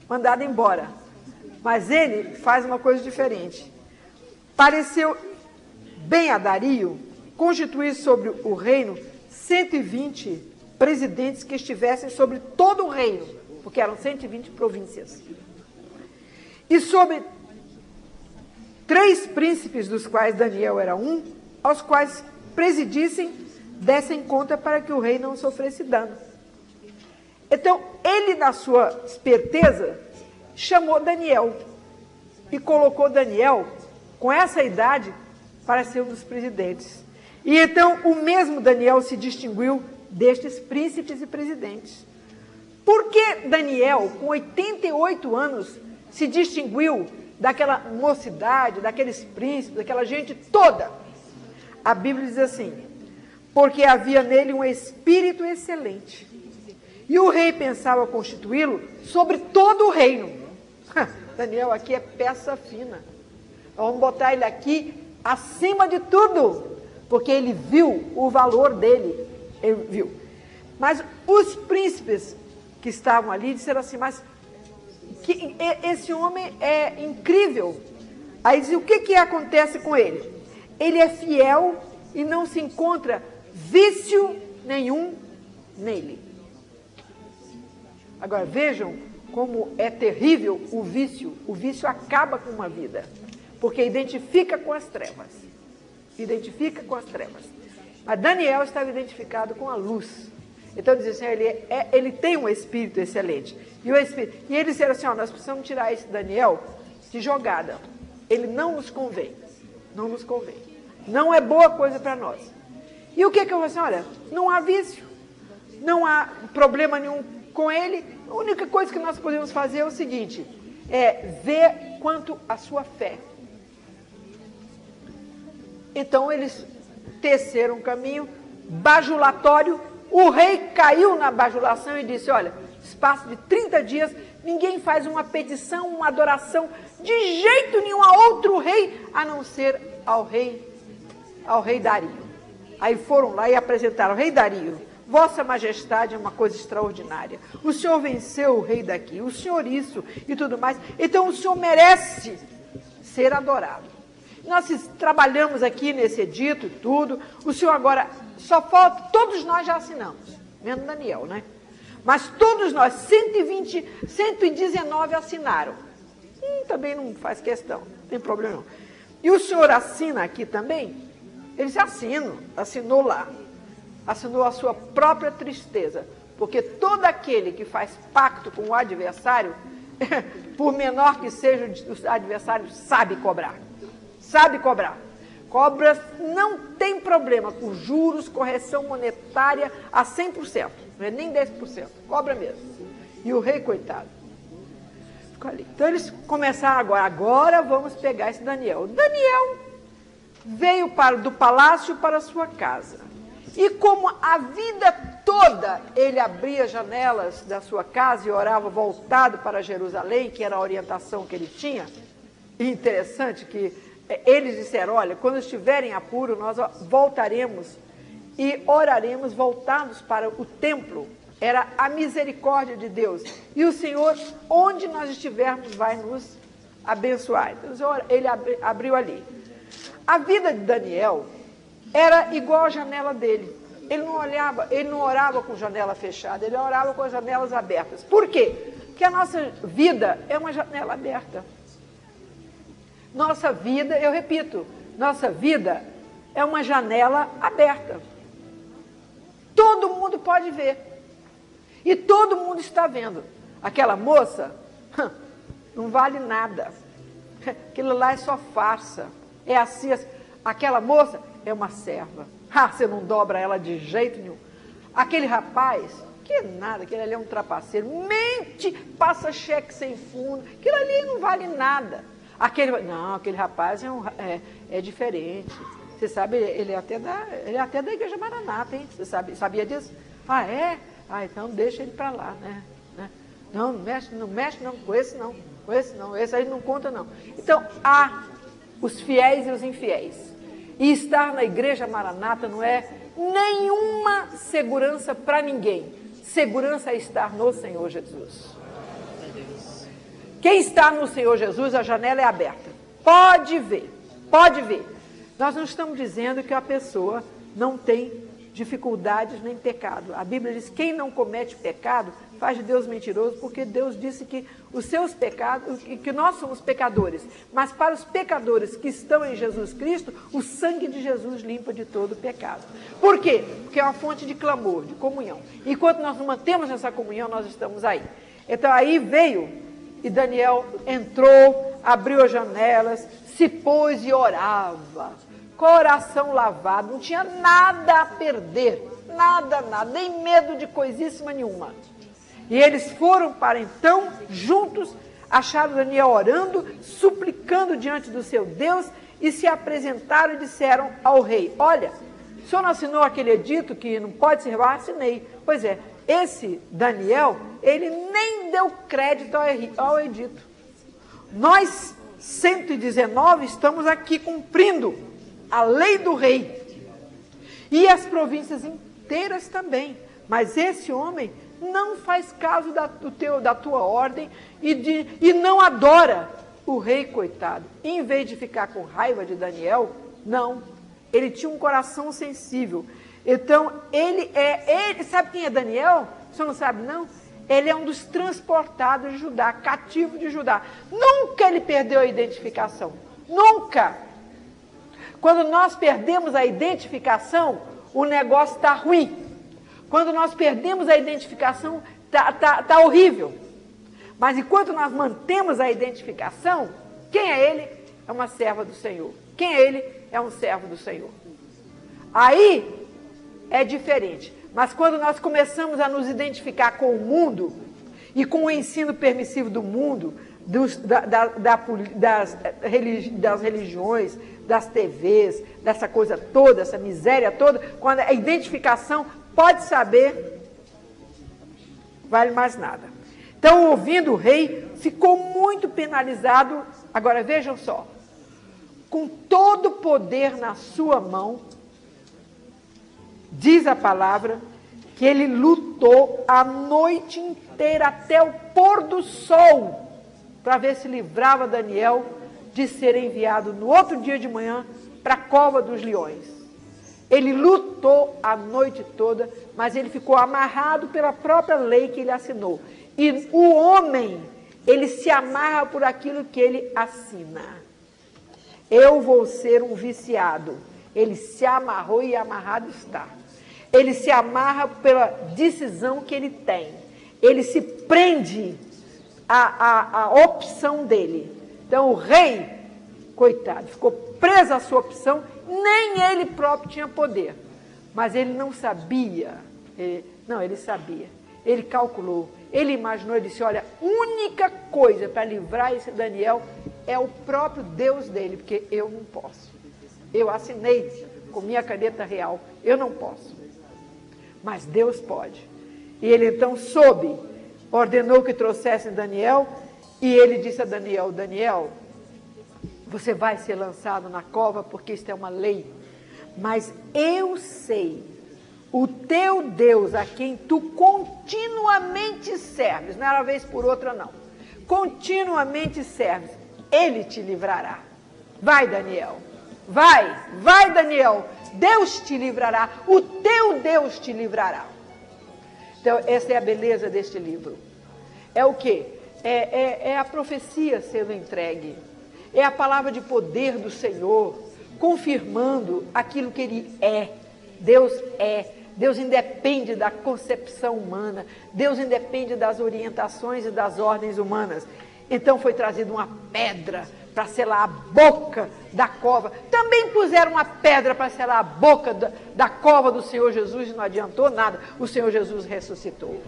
mandado embora. Mas ele faz uma coisa diferente. Pareceu bem a Dario constituir sobre o reino 120 presidentes que estivessem sobre todo o reino, porque eram 120 províncias. E sobre 3 príncipes, dos quais Daniel era um, aos quais presidissem, dessem conta para que o rei não sofresse dano. Então, ele, na sua esperteza, chamou Daniel e colocou Daniel, com essa idade, para ser um dos presidentes. E então, o mesmo Daniel se distinguiu destes príncipes e presidentes. Por que Daniel, com 88 anos, se distinguiu daquela mocidade, daqueles príncipes, daquela gente toda? A Bíblia diz assim, porque havia nele um espírito excelente. E o rei pensava constituí-lo sobre todo o reino. Daniel aqui é peça fina. Vamos botar ele aqui acima de tudo, porque ele viu o valor dele. Ele viu. Mas os príncipes que estavam ali disseram assim, mas que esse homem é incrível. Aí diz, o que acontece com ele? Ele é fiel e não se encontra vício nenhum nele. Agora, vejam como é terrível o vício. O vício acaba com uma vida, porque identifica com as trevas. Identifica com as trevas. Mas Daniel estava identificado com a luz. Então, diz assim, ele tem um espírito excelente. E eles disseram assim, nós precisamos tirar esse Daniel de jogada. Ele não nos convém. Não nos convém. Não é boa coisa para nós. E o que eu vou assim, olha, não há vício. Não há problema nenhum com ele. A única coisa que nós podemos fazer é o seguinte, é ver quanto a sua fé. Então, eles teceram um caminho bajulatório. O rei caiu na bajulação e disse, olha, espaço de 30 dias, ninguém faz uma petição, uma adoração, de jeito nenhum a outro rei, a não ser ao rei Dario. Aí foram lá e apresentaram, rei Dario, Vossa Majestade é uma coisa extraordinária. O senhor venceu o rei daqui, o senhor isso e tudo mais. Então o senhor merece ser adorado. Nós trabalhamos aqui nesse edito e tudo. O senhor agora, só falta, todos nós já assinamos, menos Daniel, né? Mas todos nós, 119 assinaram. Também não faz questão, não tem problema não. E o senhor assina aqui também? Eles assinou lá. Assinou a sua própria tristeza, porque todo aquele que faz pacto com o adversário, por menor que seja o adversário, sabe cobrar. Sabe cobrar. Cobras não tem problema com juros, correção monetária a 100%, não é nem 10%, cobra mesmo. E o rei, coitado, ficou ali. Então eles começaram agora vamos pegar esse Daniel. Daniel veio do palácio para a sua casa. E como a vida toda ele abria janelas da sua casa e orava voltado para Jerusalém, que era a orientação que ele tinha, e interessante que eles disseram, olha, quando estiverem apuro, nós voltaremos e oraremos voltados para o templo. Era a misericórdia de Deus. E o Senhor, onde nós estivermos, vai nos abençoar. Então, ele abriu ali. A vida de Daniel era igual à janela dele. Ele não orava com janela fechada, ele orava com as janelas abertas. Por quê? Porque a nossa vida é uma janela aberta. Nossa vida, eu repito, nossa vida é uma janela aberta. Todo mundo pode ver. E todo mundo está vendo. Aquela moça não vale nada. Aquilo lá é só farsa. É assim, aquela moça é uma serva. Você não dobra ela de jeito nenhum. Aquele rapaz, que nada, aquele ali é um trapaceiro. Mente, passa cheque sem fundo. Aquilo ali não vale nada. Aquele rapaz é diferente. Você sabe, ele é até da Igreja Maranata, hein? Você sabia disso? É? Então deixa ele para lá, né? Não mexe não, com esse não, esse aí não conta não. Então, há os fiéis e os infiéis. E estar na Igreja Maranata não é nenhuma segurança para ninguém. Segurança é estar no Senhor Jesus. Quem está no Senhor Jesus, a janela é aberta. Pode ver, pode ver. Nós não estamos dizendo que a pessoa não tem dificuldades nem pecado. A Bíblia diz que quem não comete pecado faz de Deus mentiroso, porque Deus disse que os seus pecados, que nós somos pecadores, mas para os pecadores que estão em Jesus Cristo, o sangue de Jesus limpa de todo pecado. Por quê? Porque é uma fonte de clamor, de comunhão. Enquanto nós não mantemos essa comunhão, nós estamos aí. Então aí veio, e Daniel entrou, abriu as janelas, se pôs e orava. Coração lavado, não tinha nada a perder, nada, nem medo de coisíssima nenhuma. E eles foram para então, juntos, acharam Daniel orando, suplicando diante do seu Deus, e se apresentaram e disseram ao rei, olha, o senhor não assinou aquele edito que não pode ser? Assinei. Pois é, esse Daniel, ele nem deu crédito ao edito. Nós, 119, estamos aqui cumprindo a lei do rei. E as províncias inteiras também. Mas esse homem não faz caso da tua ordem e não adora o rei, coitado. Em vez de ficar com raiva de Daniel, não. Ele tinha um coração sensível. Então, ele sabe quem é Daniel? Você não sabe, não? Ele é um dos transportados de Judá, cativo de Judá. Nunca ele perdeu a identificação. Nunca. Quando nós perdemos a identificação, o negócio está ruim. Quando nós perdemos a identificação, tá horrível. Mas enquanto nós mantemos a identificação, quem é ele? É uma serva do Senhor. Quem é ele? É um servo do Senhor. Aí é diferente. Mas quando nós começamos a nos identificar com o mundo e com o ensino permissivo do mundo, das religiões, das TVs, dessa coisa toda, essa miséria toda, quando a identificação, pode saber, vale mais nada. Então, ouvindo o rei, ficou muito penalizado. Agora, vejam só, com todo o poder na sua mão, diz a palavra, que ele lutou a noite inteira até o pôr do sol, para ver se livrava Daniel de ser enviado no outro dia de manhã para a cova dos leões. Ele lutou a noite toda, mas ele ficou amarrado pela própria lei que ele assinou. E o homem, ele se amarra por aquilo que ele assina. Eu vou ser um viciado. Ele se amarrou e amarrado está. Ele se amarra pela decisão que ele tem. Ele se prende à opção dele. Então o rei, coitado, ficou preso à sua opção, nem ele próprio tinha poder. Mas ele não sabia. Ele sabia. Ele calculou, ele imaginou, ele disse, olha, a única coisa para livrar esse Daniel é o próprio Deus dele, porque eu não posso. Eu assinei com minha caneta real, eu não posso. Mas Deus pode. E ele então soube, ordenou que trouxessem Daniel, e ele disse a Daniel, Daniel, você vai ser lançado na cova, porque isto é uma lei, mas eu sei, o teu Deus, a quem tu continuamente serves, não é uma vez por outra não, continuamente serves, ele te livrará. Vai, Daniel, vai, Daniel, Deus te livrará, o teu Deus te livrará. Então, essa é a beleza deste livro. É o quê? É a profecia sendo entregue, é a palavra de poder do Senhor, confirmando aquilo que Ele é. Deus é. Deus independe da concepção humana, Deus independe das orientações e das ordens humanas. Então foi trazida uma pedra para selar a boca da cova. Também puseram uma pedra para selar a boca da cova do Senhor Jesus e não adiantou nada. O Senhor Jesus ressuscitou.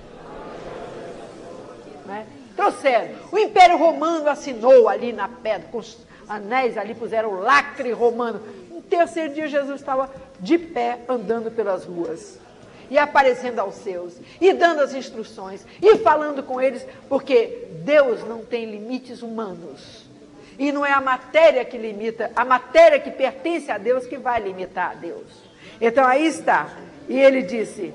Né? Trouxeram. O Império Romano assinou ali na pedra, com os anéis ali, puseram o lacre romano. No terceiro dia Jesus estava de pé andando pelas ruas e aparecendo aos seus, e dando as instruções, e falando com eles, porque Deus não tem limites humanos, e não é a matéria que limita, a matéria que pertence a Deus que vai limitar a Deus. Então aí está, e ele disse,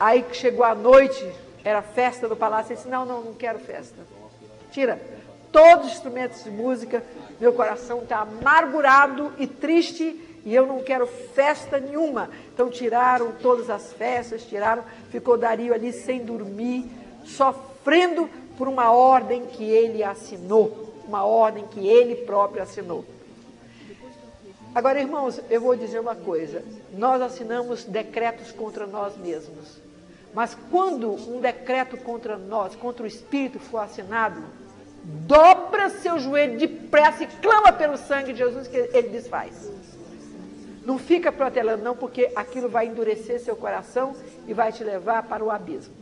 aí que chegou a noite, era festa do palácio, ele disse, não quero festa, tira todos os instrumentos de música, meu coração está amargurado e triste, e eu não quero festa nenhuma. Então tiraram todas as festas, ficou Dario ali sem dormir, sofrendo por uma ordem que ele assinou, uma ordem que ele próprio assinou. Agora, irmãos, eu vou dizer uma coisa, nós assinamos decretos contra nós mesmos, mas quando um decreto contra nós, contra o Espírito for assinado, dobra seu joelho depressa e clama pelo sangue de Jesus que ele desfaz. Não fica protelando não, porque aquilo vai endurecer seu coração e vai te levar para o abismo.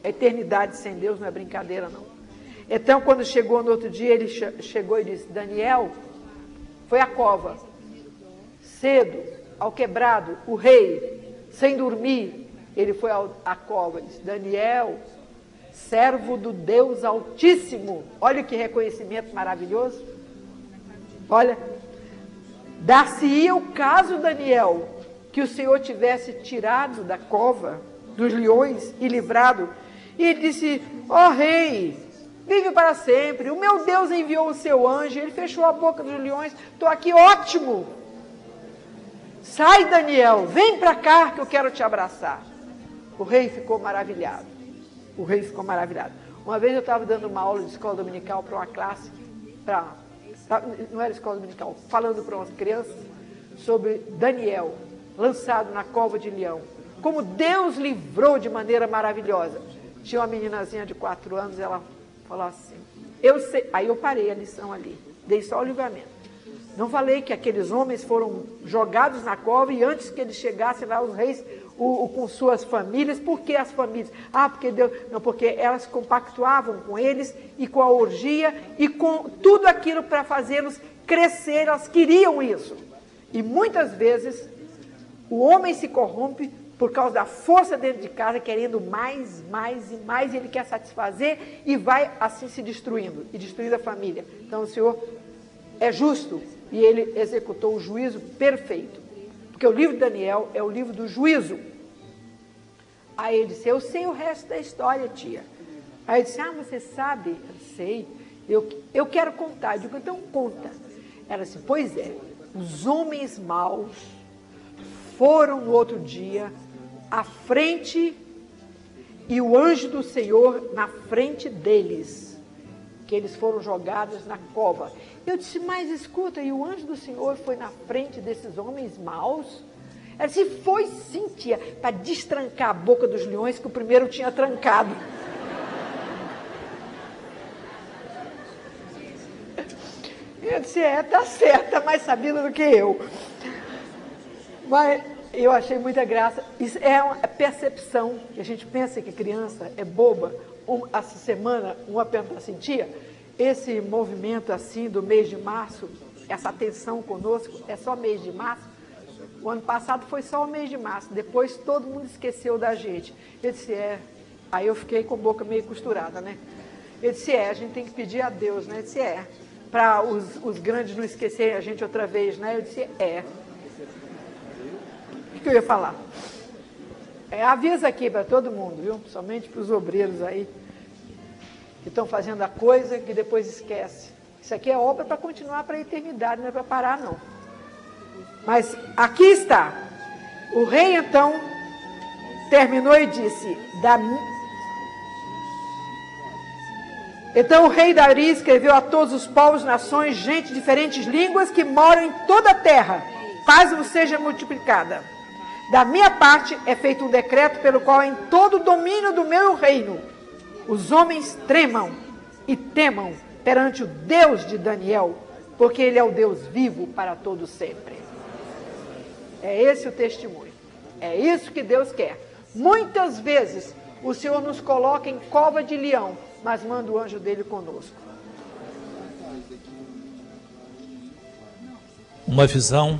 A eternidade sem Deus não é brincadeira não. Então quando chegou no outro dia, ele chegou e disse, Daniel, foi à cova, cedo, ao quebrado, o rei, sem dormir, ele foi à cova, disse, Daniel, servo do Deus Altíssimo, olha que reconhecimento maravilhoso, olha, dar-se-ia o caso, Daniel, que o Senhor tivesse tirado da cova dos leões e livrado. E disse: ó rei, vive para sempre. O meu Deus enviou o seu anjo, ele fechou a boca dos leões. Estou aqui, ótimo. Sai, Daniel, vem para cá que eu quero te abraçar. O rei ficou maravilhado. O rei ficou maravilhado. Uma vez eu estava dando uma aula de escola dominical para uma classe, não era escola dominical, falando para umas crianças sobre Daniel, lançado na cova de leão. Como Deus livrou de maneira maravilhosa. Tinha uma meninazinha de 4 anos, ela falou assim, eu sei. Aí eu parei a lição ali, dei só o livramento. Não falei que aqueles homens foram jogados na cova e antes que eles chegassem lá, os reis com suas famílias. Por que as famílias? Porque Deus... Não, porque elas compactuavam com eles e com a orgia e com tudo aquilo para fazê-los crescer. Elas queriam isso. E muitas vezes o homem se corrompe por causa da força dentro de casa, querendo mais, mais e mais, e ele quer satisfazer e vai assim se destruindo, e destruindo a família. Então o Senhor é justo e ele executou o juízo perfeito. Porque o livro de Daniel é o livro do juízo. Aí ele disse, eu sei o resto da história, tia. Aí eu disse, você sabe? Eu sei, eu quero contar. Eu digo, então conta. Ela disse, pois é, os homens maus foram no outro dia à frente e o anjo do Senhor na frente deles, que eles foram jogados na cova. Eu disse, mas escuta, e o anjo do Senhor foi na frente desses homens maus? Ela disse, foi sim, tia, para destrancar a boca dos leões que o primeiro tinha trancado. Eu disse, tá certa, mais sabida do que eu. Mas eu achei muita graça. Isso é uma percepção, que a gente pensa que criança é boba. Essa semana, uma pergunta assim, tia, esse movimento assim do mês de março, essa atenção conosco, é só mês de março? O ano passado foi só o mês de março, depois todo mundo esqueceu da gente. Eu disse, Aí eu fiquei com a boca meio costurada, né? Eu disse, a gente tem que pedir a Deus, né? Eu disse, para os grandes não esquecerem a gente outra vez, né? Eu disse, O que eu ia falar? Avisa aqui para todo mundo, viu? Somente para os obreiros aí, que estão fazendo a coisa que depois esquece. Isso aqui é obra para continuar para a eternidade, não é para parar, não. Mas aqui está. O rei, então, terminou e disse... Então o rei Dario escreveu a todos os povos, nações, gente de diferentes línguas que moram em toda a terra. Paz vos seja multiplicada. Da minha parte é feito um decreto pelo qual em todo o domínio do meu reino os homens tremam e temam perante o Deus de Daniel, porque ele é o Deus vivo para todo sempre. É esse o testemunho. É isso que Deus quer. Muitas vezes o Senhor nos coloca em cova de leão, mas manda o anjo dele conosco. Uma visão